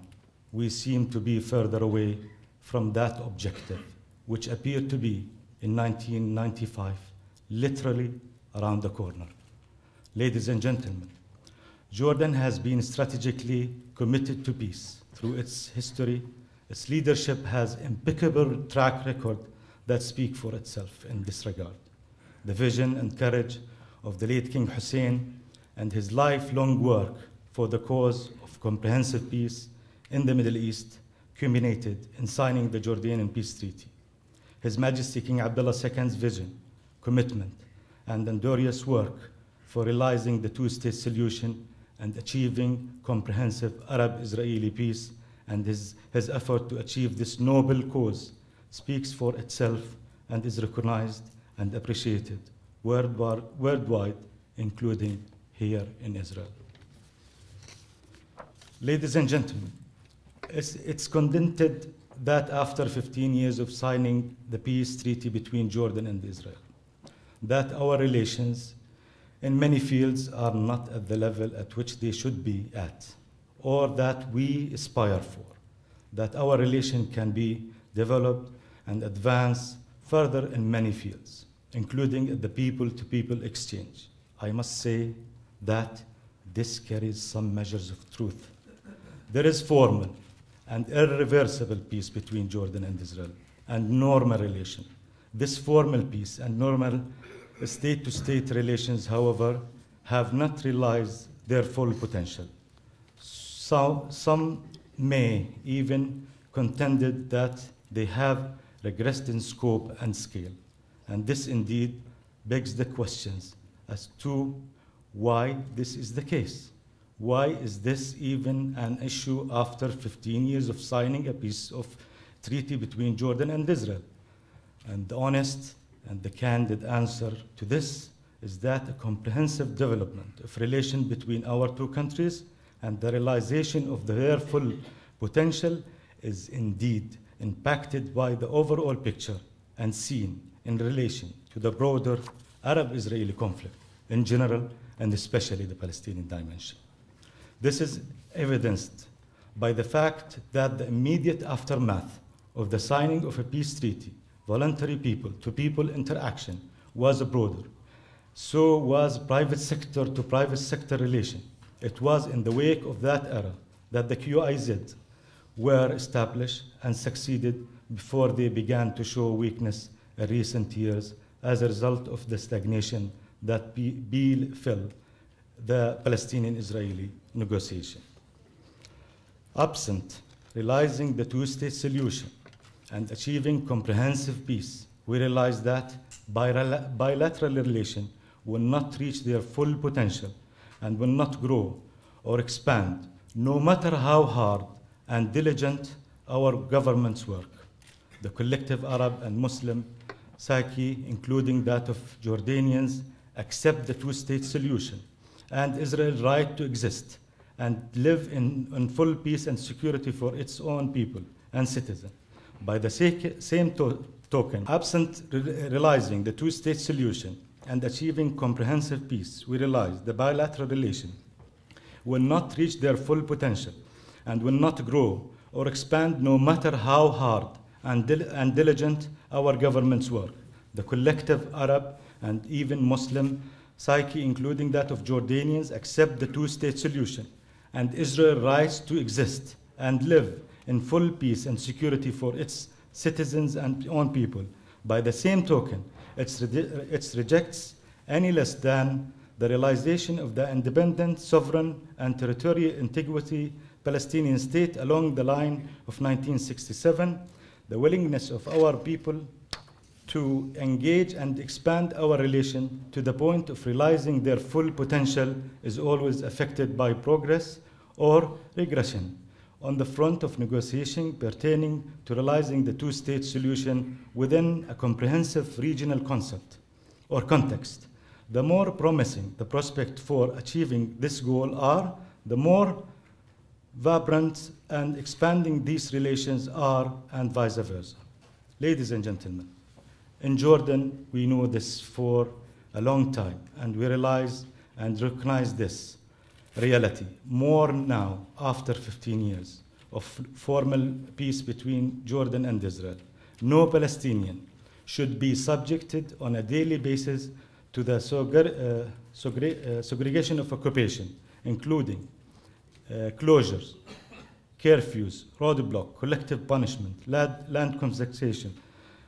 we seem to be further away from that objective, which appeared to be, in 1995, literally around the corner. Ladies and gentlemen, Jordan has been strategically committed to peace through its history. Its leadership has impeccable track record that speak for itself in this regard. The vision and courage of the late King Hussein and his lifelong work for the cause of comprehensive peace in the Middle East culminated in signing the Jordanian Peace Treaty. His Majesty King Abdullah II's vision, commitment, and endurance work for realizing the two-state solution and achieving comprehensive Arab-Israeli peace, and his effort to achieve this noble cause speaks for itself and is recognized and appreciated worldwide, including here in Israel. Ladies and gentlemen, it's contended that after 15 years of signing the peace treaty between Jordan and Israel, that our relations in many fields are not at the level at which they should be at, or that we aspire for, that our relation can be developed and advanced further in many fields, including the people-to-people exchange. I must say that this carries some measures of truth. There is formal and irreversible peace between Jordan and Israel, and normal relation. This formal peace and normal state-to-state relations, however, have not realized their full potential. So, some may even contended that they have regressed in scope and scale, and this indeed begs the questions as to why this is the case. Why is this even an issue after 15 years of signing a peace of treaty between Jordan and Israel? And the honest and the candid answer to this is that a comprehensive development of relation between our two countries and the realization of their full potential is indeed impacted by the overall picture and seen in relation to the broader Arab-Israeli conflict in general, and especially the Palestinian dimension. This is evidenced by the fact that the immediate aftermath of the signing of a peace treaty, voluntary people-to-people interaction was broader. So was private sector to private sector relation. It was in the wake of that era that the QIZ were established and succeeded before they began to show weakness in recent years as a result of the stagnation that befell the Palestinian-Israeli negotiation. Absent realizing the two-state solution and achieving comprehensive peace, we realized that bilateral relations will not reach their full potential and will not grow or expand, no matter how hard and diligent our governments work. The collective Arab and Muslim psyche, including that of Jordanians, accept the two-state solution and Israel's right to exist and live in full peace and security for its own people and citizens. By the same token, absent realizing the two-state solution and achieving comprehensive peace, we realize the bilateral relation will not reach their full potential and will not grow or expand no matter how hard and diligent our governments work. The collective Arab and even Muslim psyche, including that of Jordanians, accept the two-state solution and Israel rights to exist and live in full peace and security for its citizens and own people. By the same token, it rejects any less than the realization of the independent, sovereign, and territorial integrity Palestinian state along the line of 1967, the willingness of our people to engage and expand our relation to the point of realizing their full potential is always affected by progress or regression on the front of negotiation pertaining to realizing the two-state solution within a comprehensive regional concept or context. The more promising the prospect for achieving this goal are, the more vibrant and expanding these relations are, and vice versa. Ladies and gentlemen, in Jordan, we know this for a long time, and we realize and recognize this reality more now after 15 years of formal peace between Jordan and Israel. No Palestinian should be subjected on a daily basis to the segregation of occupation, including closures, curfews, roadblock, collective punishment, land confiscation,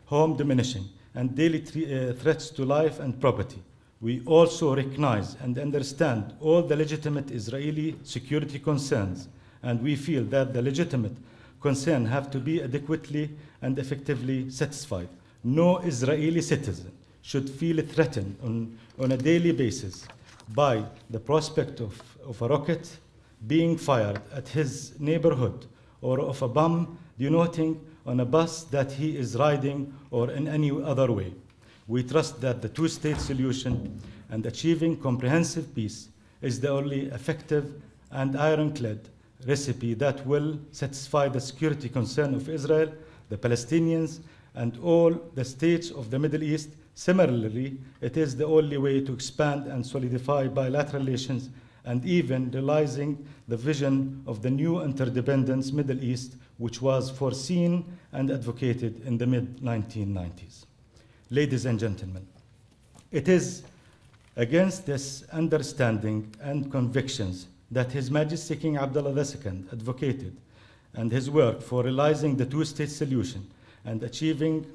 home diminishing, and daily threats to life and property. We also recognize and understand all the legitimate Israeli security concerns, and we feel that the legitimate concerns have to be adequately and effectively satisfied. No Israeli citizen should feel threatened on a daily basis by the prospect of a rocket being fired at his neighborhood or of a bomb detonating on a bus that he is riding or in any other way. We trust that the two-state solution and achieving comprehensive peace is the only effective and ironclad recipe that will satisfy the security concern of Israel, the Palestinians, and all the states of the Middle East. Similarly, it is the only way to expand and solidify bilateral relations and even realizing the vision of the new interdependence Middle East, which was foreseen and advocated in the mid-1990s. Ladies and gentlemen, it is against this understanding and convictions that His Majesty King Abdullah II advocated and his work for realizing the two-state solution and achieving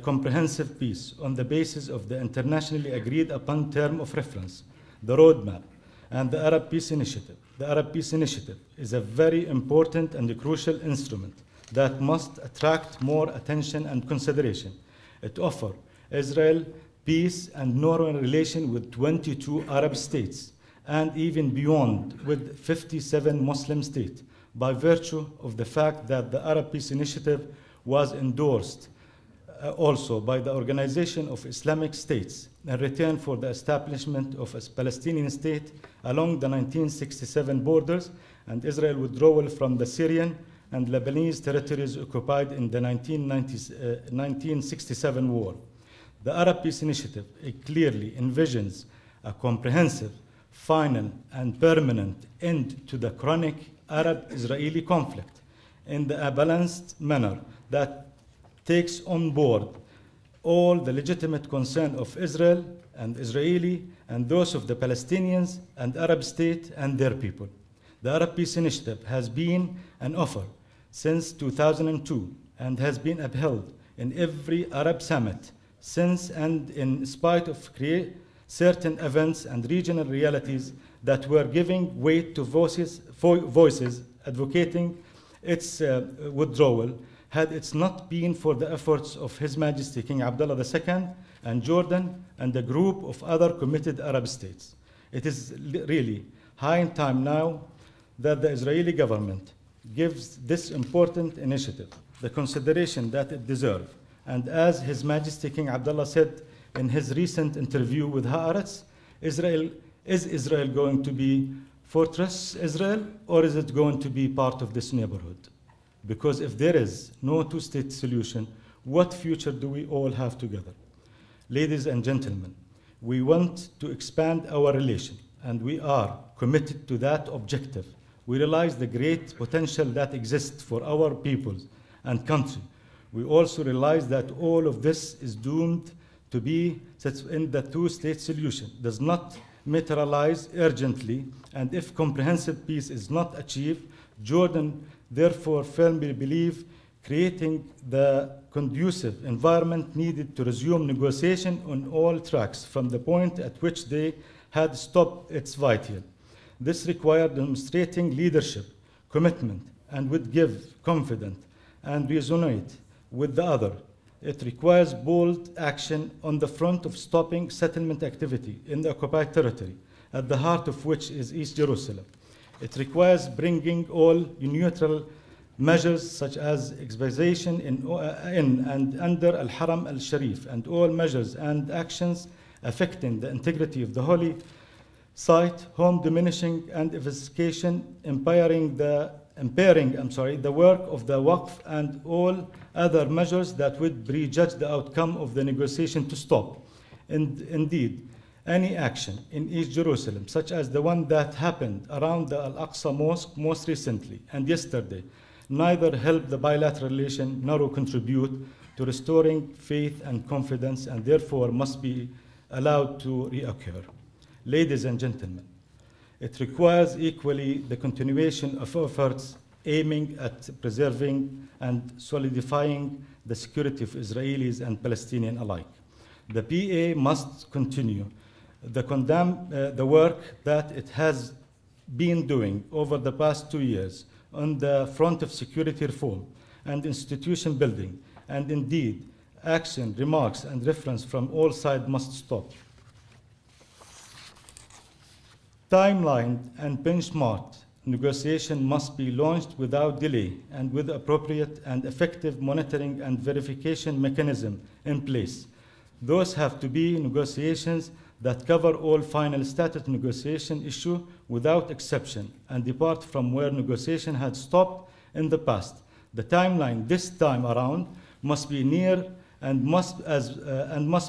comprehensive peace on the basis of the internationally agreed upon term of reference, the roadmap, and the Arab Peace Initiative. The Arab Peace Initiative is a very important and crucial instrument that must attract more attention and consideration. It offers Israel peace and normal relation with 22 Arab states and even beyond with 57 Muslim states by virtue of the fact that the Arab Peace Initiative was endorsed also by the Organization of Islamic States in return for the establishment of a Palestinian state along the 1967 borders and Israel withdrawal from the Syrian and Lebanese territories occupied in the 1967 war. The Arab Peace Initiative clearly envisions a comprehensive, final, and permanent end to the chronic Arab-Israeli conflict in a balanced manner that takes on board all the legitimate concerns of Israel and Israeli and those of the Palestinians and Arab state and their people. The Arab Peace Initiative has been an offer since 2002 and has been upheld in every Arab summit since, and in spite of certain events and regional realities that were giving weight to voices advocating its withdrawal, had it not been for the efforts of His Majesty King Abdullah II and Jordan and a group of other committed Arab states. It is really high time now that the Israeli government gives this important initiative the consideration that it deserves. And as His Majesty King Abdullah said in his recent interview with Haaretz, is Israel going to be Fortress Israel, or is it going to be part of this neighborhood? Because if there is no two-state solution, what future do we all have together? Ladies and gentlemen, we want to expand our relation, and we are committed to that objective. We realize the great potential that exists for our peoples and country. We also realize that all of this is doomed to be in the two-state solution, does not materialize urgently, and if comprehensive peace is not achieved, Jordan therefore firmly believes creating the conducive environment needed to resume negotiation on all tracks from the point at which they had stopped its vital. This required demonstrating leadership, commitment, and would give confidence and resonate with the other. It requires bold action on the front of stopping settlement activity in the occupied territory, at the heart of which is East Jerusalem. It requires bringing all neutral measures such as expansion in and under Al-Haram al-Sharif, and all measures and actions affecting the integrity of the holy site, home diminishing and investigation, impairing the work of the Waqf, and all other measures that would prejudge the outcome of the negotiation to stop. And indeed, any action in East Jerusalem, such as the one that happened around the Al-Aqsa Mosque most recently and yesterday, neither help the bilateral relation nor contribute to restoring faith and confidence, and therefore must be allowed to reoccur. Ladies and gentlemen, it requires equally the continuation of efforts aiming at preserving and solidifying the security of Israelis and Palestinians alike. The PA must continue the work that it has been doing over the past 2 years on the front of security reform and institution building, and indeed, action, remarks, and reference from all sides must stop. Timeline and benchmark negotiation must be launched without delay and with appropriate and effective monitoring and verification mechanism in place. Those have to be negotiations that cover all final status negotiation issue without exception and depart from where negotiation had stopped in the past. The timeline this time around must be near and must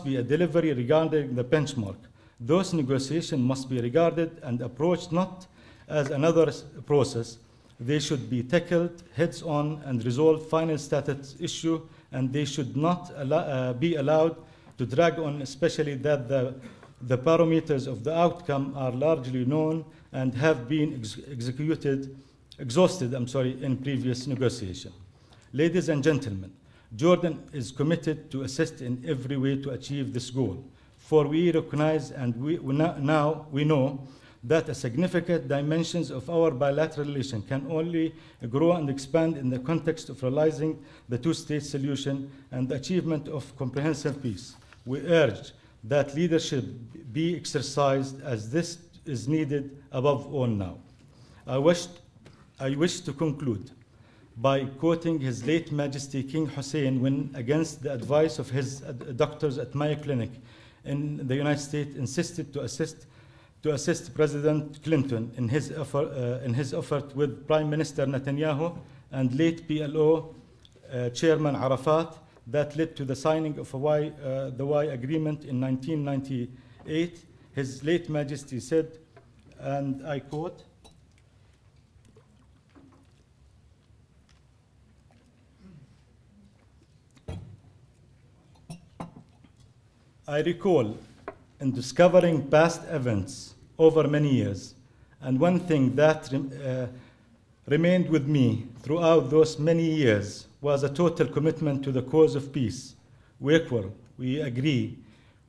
be a delivery regarding the benchmark. Those negotiations must be regarded and approached not as another process. They should be tackled heads-on and resolve final status issue, and they should not be allowed to drag on, especially that the parameters of the outcome are largely known and have been exhausted in previous negotiation. Ladies and gentlemen, Jordan is committed to assist in every way to achieve this goal, for we recognize and we know that a significant dimensions of our bilateral relation can only grow and expand in the context of realizing the two-state solution and the achievement of comprehensive peace. We urge that leadership be exercised as this is needed above all now. I wish to conclude by quoting His late Majesty King Hussein when, against the advice of his doctors at Mayo Clinic in the United States, insisted to assist President Clinton in his effort with Prime Minister Netanyahu and late PLO Chairman Arafat that led to the signing of the Y Agreement in 1998. His late Majesty said, and I quote, I recall in discovering past events over many years, and one thing that remained with me throughout those many years was a total commitment to the cause of peace. We equal, we agree,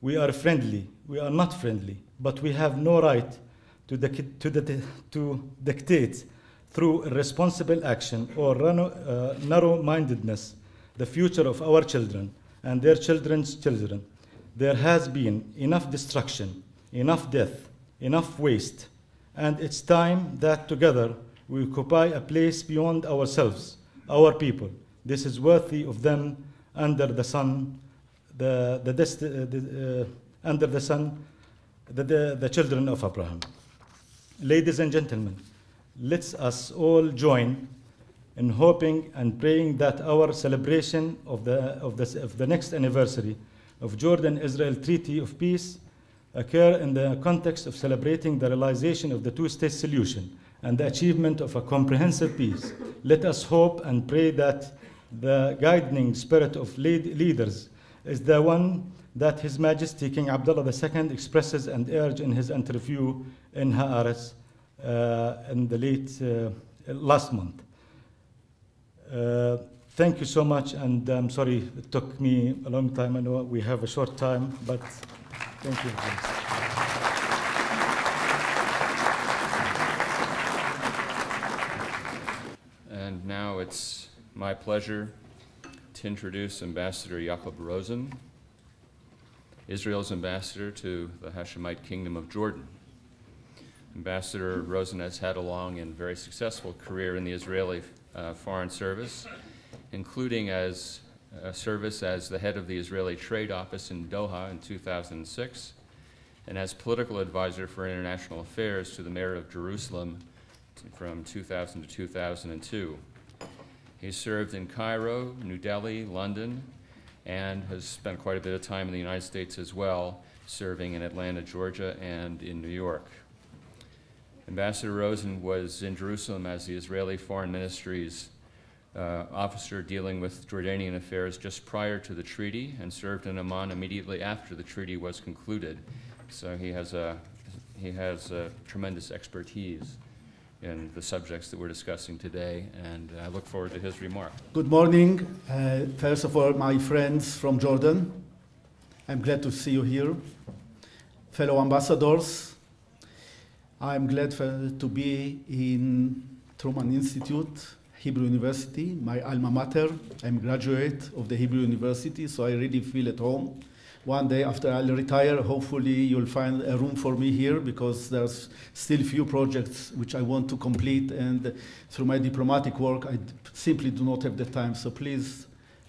we are friendly, we are not friendly, but we have no right to dictate through irresponsible action or narrow-mindedness the future of our children and their children's children. There has been enough destruction, enough death, enough waste, and it's time that together we occupy a place beyond ourselves, our people. This is worthy of them under the sun, the children of Abraham. Ladies and gentlemen, let us all join in hoping and praying that our celebration of the next anniversary of Jordan-Israel Treaty of Peace occur in the context of celebrating the realization of the two-state solution and the achievement of a comprehensive peace. Let us hope and pray that the guiding spirit of leaders is the one that His Majesty King Abdullah II expresses and urged in his interview in Haaretz in the last month. Thank you so much, and I'm sorry it took me a long time. I know we have a short time, but thank you. And now it's my pleasure to introduce Ambassador Jakub Rosen, Israel's ambassador to the Hashemite Kingdom of Jordan. Ambassador Rosen has had a long and very successful career in the Israeli Foreign Service, including as service as the head of the Israeli Trade Office in Doha in 2006, and as political advisor for international affairs to the mayor of Jerusalem from 2000 to 2002. He served in Cairo, New Delhi, London, and has spent quite a bit of time in the United States as well, serving in Atlanta, Georgia, and in New York. Ambassador Rosen was in Jerusalem as the Israeli Foreign Ministry's officer dealing with Jordanian affairs just prior to the treaty, and served in Amman immediately after the treaty was concluded. So he has a tremendous expertise in the subjects that we're discussing today, and I look forward to his remarks. Good morning. First of all, my friends from Jordan, I'm glad to see you here. Fellow ambassadors, I'm glad to be in Truman Institute, Hebrew University, my alma mater. I'm a graduate of the Hebrew University, so I really feel at home. One day after I'll retire, hopefully you'll find a room for me here, because there's still few projects which I want to complete, and through my diplomatic work, I simply do not have the time. So please,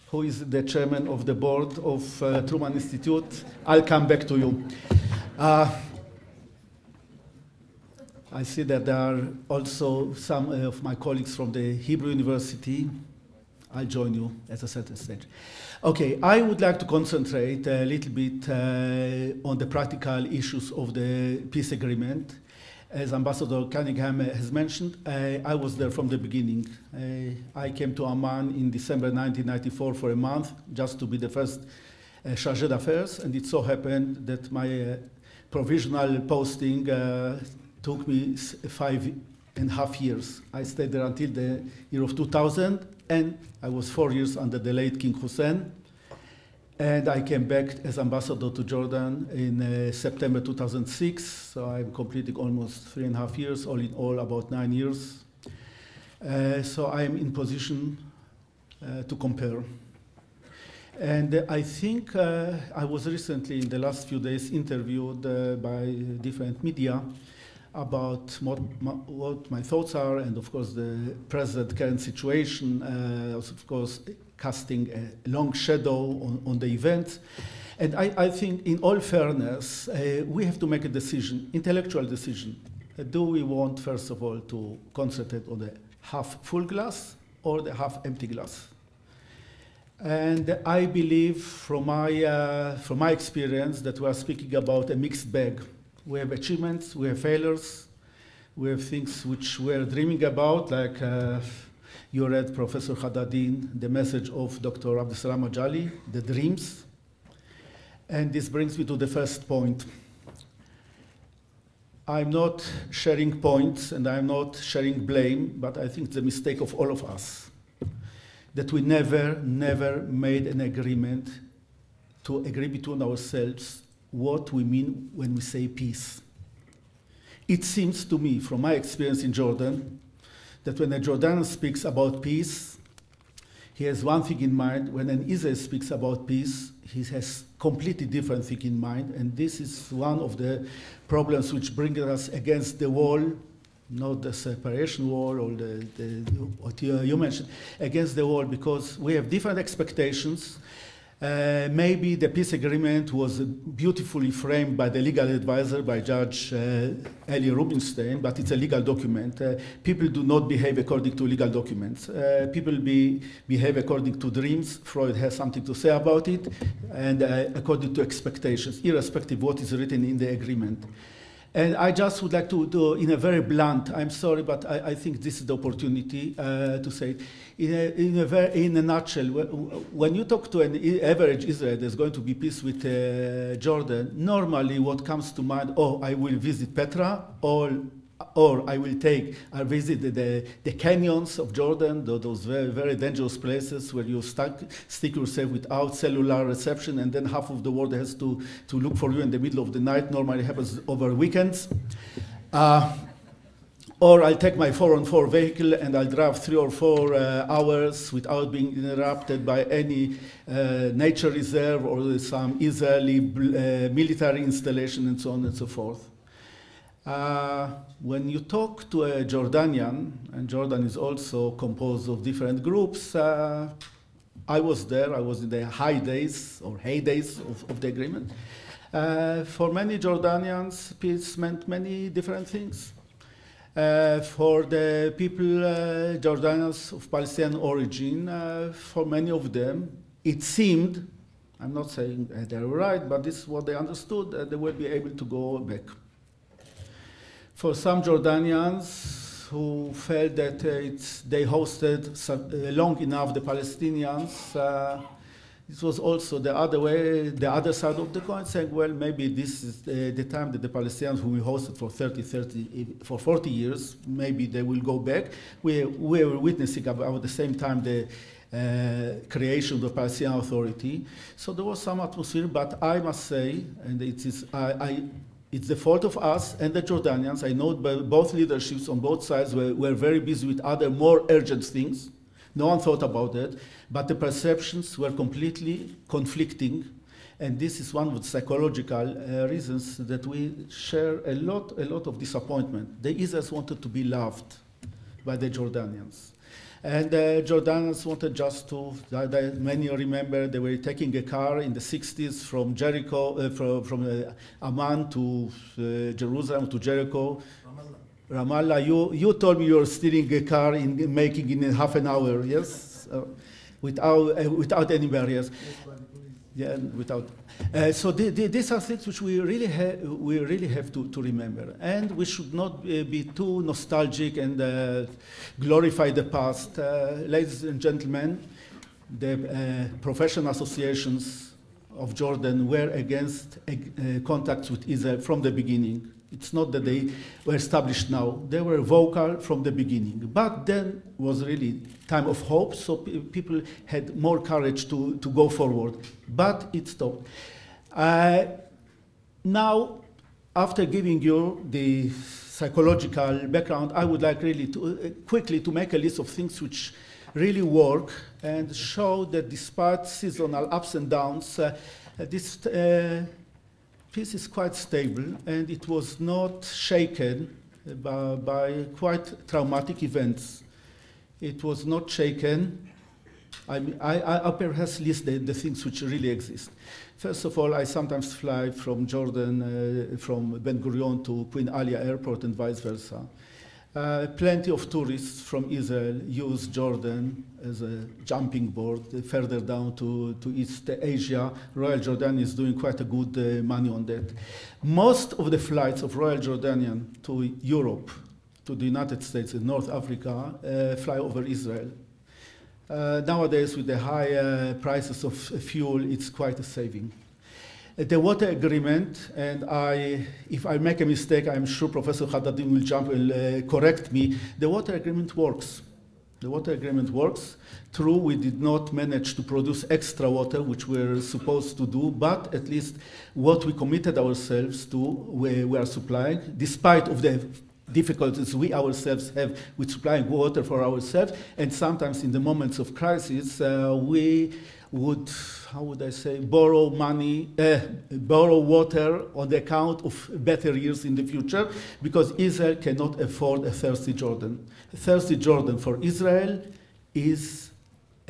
who is the chairman of the board of Truman Institute? I'll come back to you. I see that there are also some of my colleagues from the Hebrew University. I'll join you at a certain stage. Okay, I would like to concentrate a little bit on the practical issues of the peace agreement. As Ambassador Cunningham has mentioned, I was there from the beginning. I came to Amman in December 1994 for a month, just to be the first chargé d'affaires, and it so happened that my provisional posting took me 5.5 years. I stayed there until the year of 2000, and I was 4 years under the late King Hussein. And I came back as ambassador to Jordan in September 2006, so I'm completing almost 3.5 years, all in all about 9 years. So I'm in position to compare. And I think I was recently, in the last few days, interviewed by different media about what my thoughts are, and of course the present current situation, of course casting a long shadow on the event. And I think, in all fairness, we have to make a decision, intellectual decision. Do we want, first of all, to concentrate on the half full glass or the half empty glass? And I believe, from my experience, that we are speaking about a mixed bag. We have achievements, we have failures, we have things which we're dreaming about, like you read, Professor Haddadin, the message of Dr. Abdulsalam Ajali, the dreams. And this brings me to the first point. I'm not sharing points and I'm not sharing blame, but I think it's a mistake of all of us that we never made an agreement to agree between ourselves what we mean when we say peace. It seems to me, from my experience in Jordan, that when a Jordanian speaks about peace, he has one thing in mind. When an Israeli speaks about peace, he has completely different thing in mind, and this is one of the problems which bring us against the wall, not the separation wall or what you mentioned, against the wall, because we have different expectations. Maybe the peace agreement was beautifully framed by the legal advisor, by Judge Eli Rubinstein, but it's a legal document. People do not behave according to legal documents. People behave according to dreams. Freud has something to say about it, and according to expectations, irrespective of what is written in the agreement. And I just would like to do, in a very blunt, I'm sorry, but I think this is the opportunity to say it. In a nutshell, when you talk to an average Israeli there's going to be peace with Jordan, normally what comes to mind, oh, I will visit Petra, or I will visit the canyons of Jordan, those very, very dangerous places where you stick yourself without cellular reception, and then half of the world has to look for you in the middle of the night. Normally happens over weekends. Or I'll take my 4x4 vehicle and I'll drive 3 or 4 hours without being interrupted by any nature reserve or some Israeli military installation and so on and so forth. When you talk to a Jordanian, and Jordan is also composed of different groups, I was there, I was in the high days or heydays of the agreement. For many Jordanians, peace meant many different things. For the people, Jordanians of Palestinian origin, for many of them, it seemed, I'm not saying they're right, but this is what they understood, they will be able to go back. For some Jordanians who felt that they hosted long enough the Palestinians, this was also the other way, the other side of the coin, saying, well, maybe this is the time that the Palestinians who we hosted for 40 years, maybe they will go back. We were witnessing about the same time the creation of the Palestinian Authority. So there was some atmosphere, but I must say, and it is, it's the fault of us and the Jordanians. I know both leaderships on both sides were very busy with other more urgent things. No one thought about that, but the perceptions were completely conflicting, and this is one of the psychological reasons that we share a lot of disappointment. The Israelis wanted to be loved by the Jordanians, and the Jordanians wanted just to, many remember they were taking a car in the 60s from Jericho, from Amman to Jerusalem to Jericho. Ramallah, you told me you're stealing a car making in half an hour, yes? Without any barriers. Yeah, without. So these are things which we really have to remember. And we should not be too nostalgic and glorify the past. Ladies and gentlemen, the professional associations of Jordan were against contacts with Israel from the beginning. It's not that they were established now. They were vocal from the beginning. But then was really time of hope, so people had more courage to go forward. But it stopped. Now, after giving you the psychological background, I would like really to quickly to make a list of things which really work and show that despite seasonal ups and downs, this peace is quite stable, and it was not shaken by quite traumatic events. It was not shaken. I perhaps list the things which really exist. First of all, I sometimes fly from Jordan, from Ben Gurion to Queen Alia Airport and vice versa. Plenty of tourists from Israel use Jordan as a jumping board further down to East Asia. Royal Jordanian is doing quite a good money on that. Most of the flights of Royal Jordanian to Europe, to the United States and North Africa, fly over Israel. Nowadays, with the high prices of fuel, it's quite a saving. The water agreement, and if I make a mistake, I'm sure Professor Haddadin will jump and correct me. The water agreement works. The water agreement works. True, we did not manage to produce extra water, which we're supposed to do, but at least what we committed ourselves to, we are supplying, despite of the difficulties we ourselves have with supplying water for ourselves, and sometimes in the moments of crisis, we would, how would I say, borrow money, borrow water on the account of better years in the future, because Israel cannot afford a thirsty Jordan. A thirsty Jordan for Israel is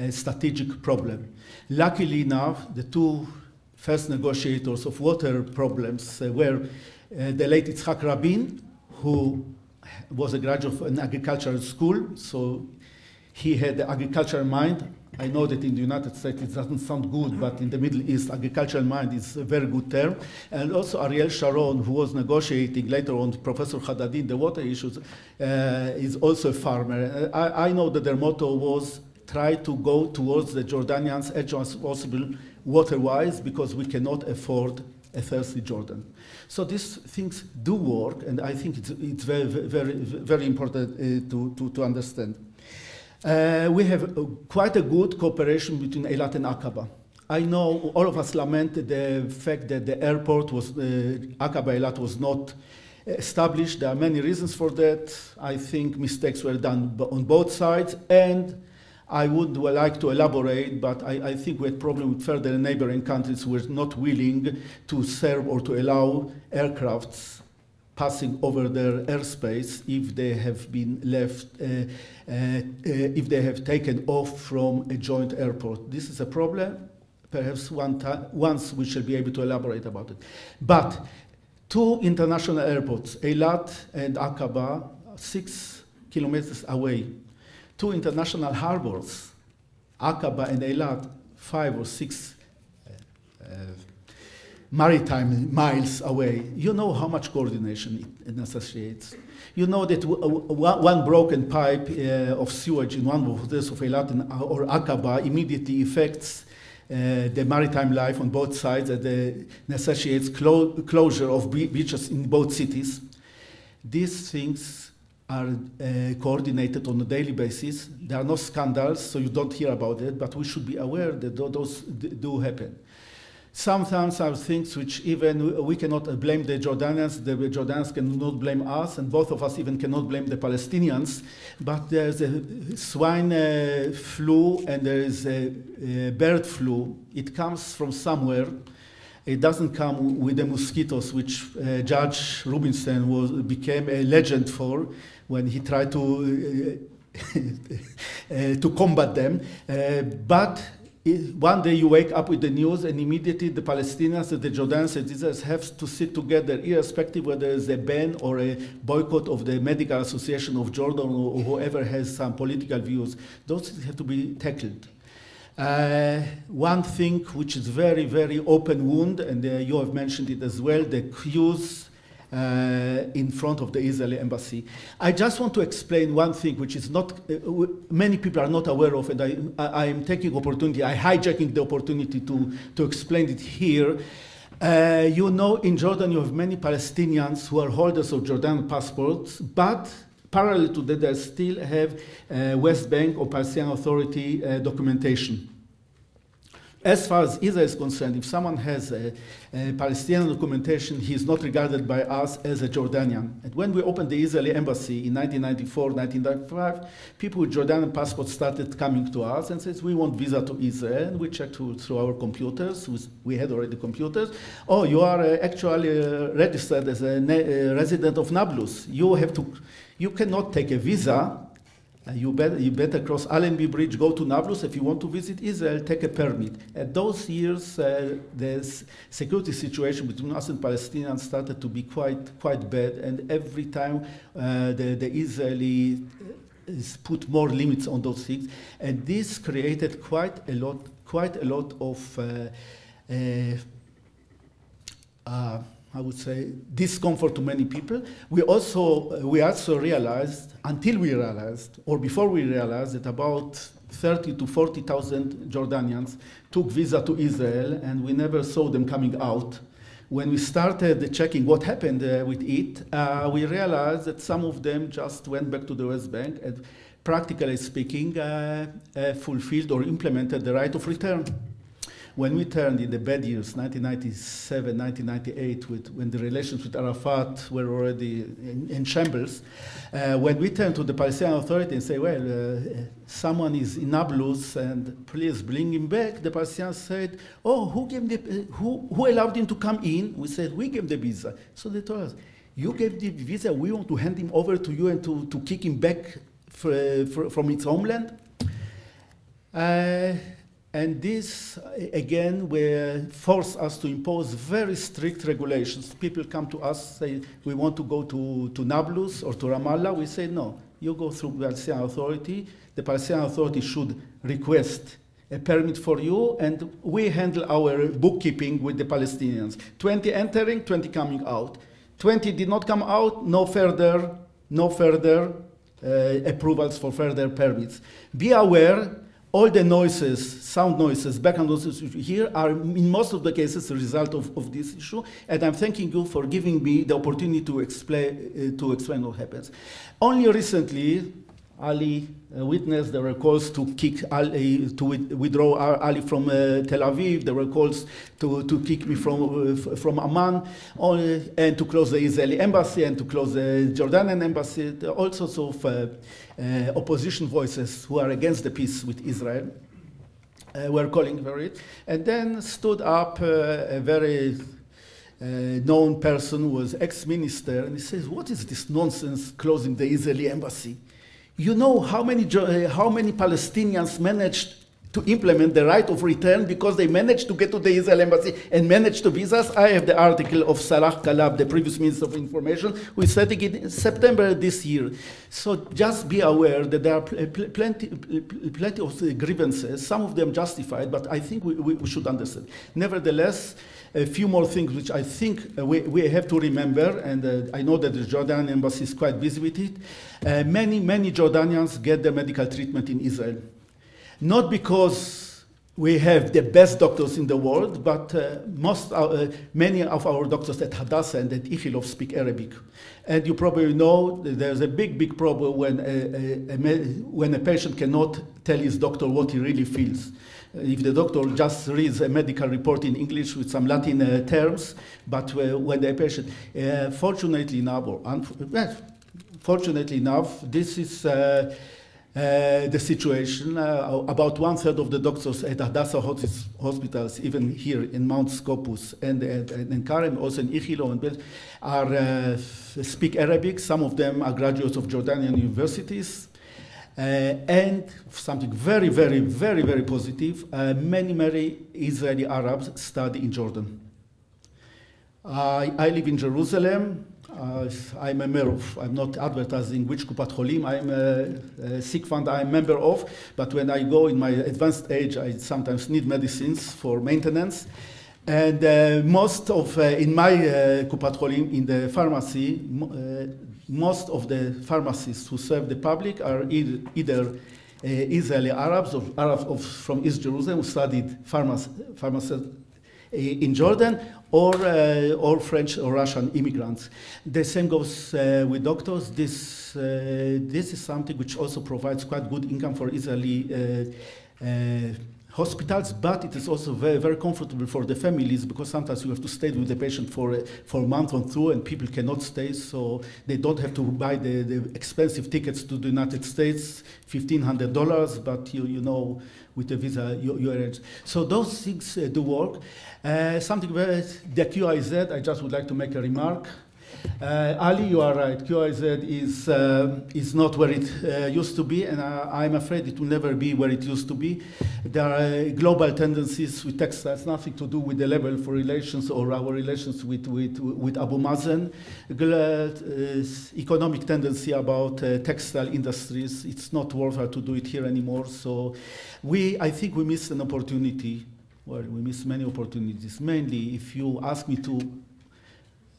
a strategic problem. Luckily enough, the two first negotiators of water problems were the late Yitzhak Rabin, who was a graduate of an agricultural school, so he had the agricultural mind. I know that in the United States it doesn't sound good, but in the Middle East, agricultural mind is a very good term. And also Ariel Sharon, who was negotiating later on Professor Haddadin, the water issues, is also a farmer. I know that their motto was try to go towards the Jordanians as much as possible water-wise, because we cannot afford a thirsty Jordan. So these things do work, and I think it's very, very, very important to understand. We have quite a good cooperation between Eilat and Aqaba. I know all of us lament the fact that the airport was, Aqaba Eilat was not established. There are many reasons for that. I think mistakes were done on both sides, and I would like to elaborate, but I think we had problem with further neighboring countries who were not willing to serve or to allow aircrafts passing over their airspace if they have been left, if they have taken off from a joint airport. This is a problem. Perhaps once we shall be able to elaborate about it. But two international airports, Eilat and Aqaba, 6 kilometers away. Two international harbors, Aqaba and Eilat, 5 or 6 maritime miles away. You know how much coordination it necessitates. You know that one broken pipe of sewage in one of this of Eilat or Aqaba immediately affects the maritime life on both sides, and necessitates closure of beaches in both cities. These things are coordinated on a daily basis. There are no scandals, so you don't hear about it, but we should be aware that those do happen. Sometimes are things which even we cannot blame the Jordanians cannot blame us, and both of us even cannot blame the Palestinians, but there's a swine flu and there is a bird flu. It comes from somewhere. It doesn't come with the mosquitoes, which Judge Rubinstein became a legend for when he tried to combat them. But one day you wake up with the news, and immediately the Palestinians and the Jordanians and Israelis have to sit together, irrespective whether there is a ban or a boycott of the Medical Association of Jordan or whoever has some political views. Those things have to be tackled. One thing which is very, very open wound, and you have mentioned it as well, the queues in front of the Israeli embassy. I just want to explain one thing which is not, many people are not aware of, and I am taking opportunity, I'm hijacking the opportunity to explain it here. You know, in Jordan you have many Palestinians who are holders of Jordanian passports, but parallel to that, they still have West Bank or Palestinian Authority documentation. As far as Israel is concerned, if someone has a Palestinian documentation, he is not regarded by us as a Jordanian. And when we opened the Israeli embassy in 1994, 1995, people with Jordanian passports started coming to us and says, we want visa to Israel. And we checked through our computers. We had already computers. Oh, you are actually registered as a resident of Nablus. You cannot take a visa. You better cross Allenby Bridge, go to Nablus. If you want to visit Israel, take a permit. At those years, the security situation between us and Palestinians started to be quite bad, and every time the Israelis put more limits on those things, and this created quite a lot of I would say, discomfort to many people. We also realized, until we realized, or before we realized, that about 30 to 40,000 Jordanians took visa to Israel, and we never saw them coming out. When we started checking what happened with it, we realized that some of them just went back to the West Bank and, practically speaking, fulfilled or implemented the right of return. When we turned in the bad years, 1997, 1998, when the relations with Arafat were already in shambles, when we turned to the Palestinian Authority and say, well, someone is in Nablus and please bring him back, the Palestinians said, oh, who allowed him to come in? We said, we gave the visa. So they told us, you gave the visa, we want to hand him over to you and to kick him back from its homeland? And this, again, will force us to impose very strict regulations. People come to us, say, we want to go to Nablus or to Ramallah. We say, no, you go through the Palestinian Authority. The Palestinian Authority should request a permit for you, and we handle our bookkeeping with the Palestinians. 20 entering, 20 coming out. 20 did not come out, no further approvals for further permits. Be aware, all the noises, sound noises, background noises you hear are in most of the cases a result of this issue, and I'm thanking you for giving me the opportunity to explain what happens. Only recently, Ali witnessed there were calls to kick Ali, to withdraw Ali from Tel Aviv. There were calls to kick me from Amman, and to close the Israeli embassy and to close the Jordanian embassy. All sorts of opposition voices who are against the peace with Israel were calling for it. And then stood up a very known person who was ex-minister, and he says, "What is this nonsense closing the Israeli embassy? You know how many Palestinians managed to implement the right of return because they managed to get to the Israel embassy and managed to visas?" I have the article of Salah Kalab, the previous Minister of Information, who is setting it in September this year. So just be aware that there are plenty of grievances, some of them justified, but I think we should understand. Nevertheless, a few more things which I think we have to remember, and I know that the Jordanian embassy is quite busy with it. Many Jordanians get their medical treatment in Israel. Not because we have the best doctors in the world, but many of our doctors at Hadassah and at Ichilov speak Arabic. And you probably know there's a big problem when a patient cannot tell his doctor what he really feels. If the doctor just reads a medical report in English with some Latin terms, but when the patient, fortunately enough, this is the situation. About 1/3 of the doctors at Hadassah hospitals, even here in Mount Scopus and in Karem, also in Ichilo, and speak Arabic. Some of them are graduates of Jordanian universities. And something very positive, many Israeli Arabs study in Jordan. I live in Jerusalem. I'm a member of, I'm not advertising which Kupat Cholim, I'm a sick fund I'm a member of, but when I go in my advanced age, I sometimes need medicines for maintenance. And most of, in my Kupat Cholim, in the pharmacy, most of the pharmacists who serve the public are either Israeli Arabs or Arabs from East Jerusalem who studied pharmacy in Jordan, or French or Russian immigrants. The same goes with doctors. This is something which also provides quite good income for Israeli hospitals, but it is also very comfortable for the families, because sometimes you have to stay with the patient for a month or two, and people cannot stay, so they don't have to buy the expensive tickets to the United States, $1,500, but you know, with the visa you arrange. So those things do work. Something very, the QIZ, I just would like to make a remark. Ali, you are right. QIZ is not where it used to be, and I'm afraid it will never be where it used to be. There are global tendencies with textiles, nothing to do with the level for relations or our relations with Abu Mazen. Economic tendency about textile industries. It's not worth it to do it here anymore. So I think we missed an opportunity. Well, we missed many opportunities. Mainly, if you ask me to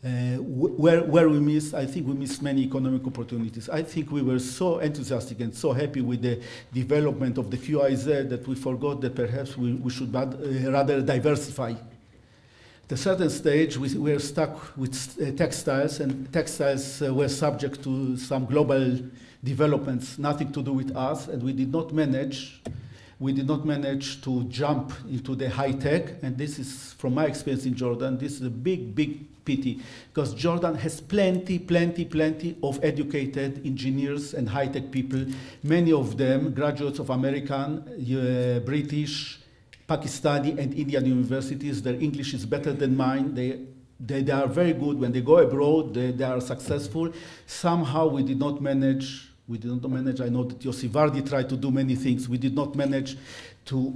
where we missed, I think we missed many economic opportunities. I think we were so enthusiastic and so happy with the development of the QIZ that we forgot that perhaps we should rather diversify. At a certain stage, we were stuck with textiles, and textiles were subject to some global developments, nothing to do with us, and we did not manage to jump into the high tech, and this is, from my experience in Jordan, this is a big pity, because Jordan has plenty of educated engineers and high tech people, many of them graduates of American, British, Pakistani, and Indian universities. Their English is better than mine. They are very good. When they go abroad, they are successful. Somehow we did not manage We did not manage. I know that Yossi Vardi tried to do many things. We did not manage to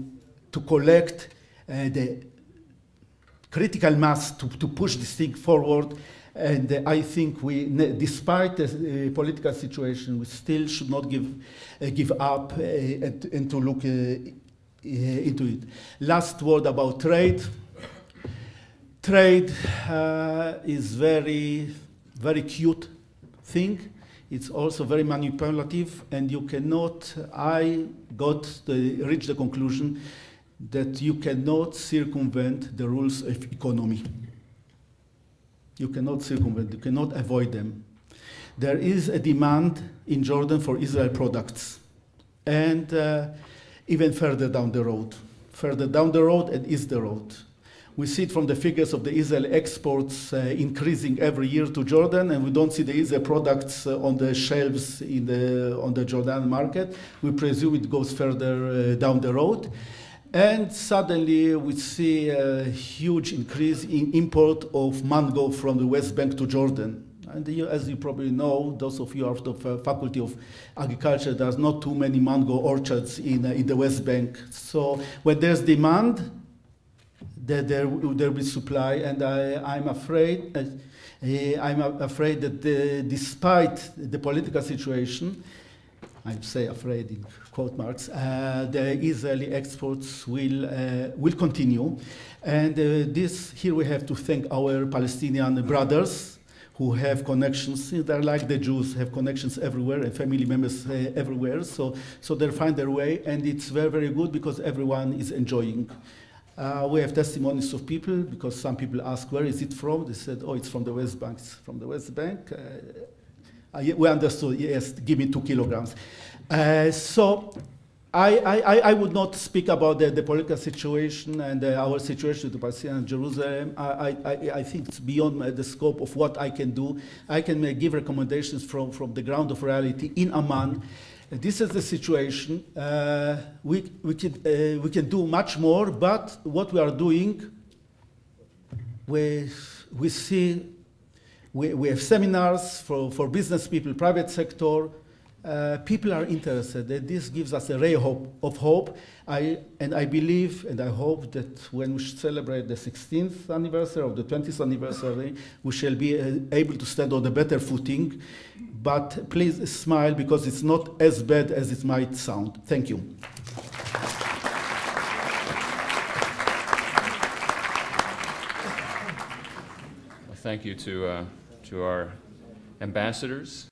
collect the critical mass to push this thing forward. And I think despite the political situation, we still should not give up and to look into it. Last word about trade. Trade is very, very cute thing. It's also very manipulative, and you cannot, reached the conclusion that you cannot circumvent the rules of economy. You cannot circumvent, you cannot avoid them. There is a demand in Jordan for Israel products, and even further down the road. Further down the road and is the road. We see it from the figures of the Israeli exports increasing every year to Jordan, and we don't see the Israeli products on the shelves on the Jordan market. We presume it goes further down the road. And suddenly we see a huge increase in import of mango from the West Bank to Jordan. And as you probably know, those of you out of the Faculty of Agriculture, there's not too many mango orchards in the West Bank. So when there's demand, there will be supply, and I'm afraid that despite the political situation, I say afraid in quote marks, the Israeli exports will continue, and here we have to thank our Palestinian brothers who have connections. They're like the Jews, have connections everywhere and family members everywhere. So they find their way, and it's very, very good because everyone is enjoying. We have testimonies of people, because some people ask, where is it from? They said, oh, it's from the West Bank. It's from the West Bank. We understood, yes, give me 2 kilograms. So I would not speak about the political situation and our situation with the Palestinians in Jerusalem. I think it's beyond the scope of what I can do. I can give recommendations from the ground of reality in Amman. This is the situation. We can do much more, but what we are doing, we see, we have seminars for business people, private sector. People are interested. This gives us a ray of hope. And I believe and I hope that when we celebrate the 16th anniversary or the 20th anniversary, we shall be able to stand on a better footing. But please smile, because it's not as bad as it might sound. Thank you. Well, thank you to our ambassadors.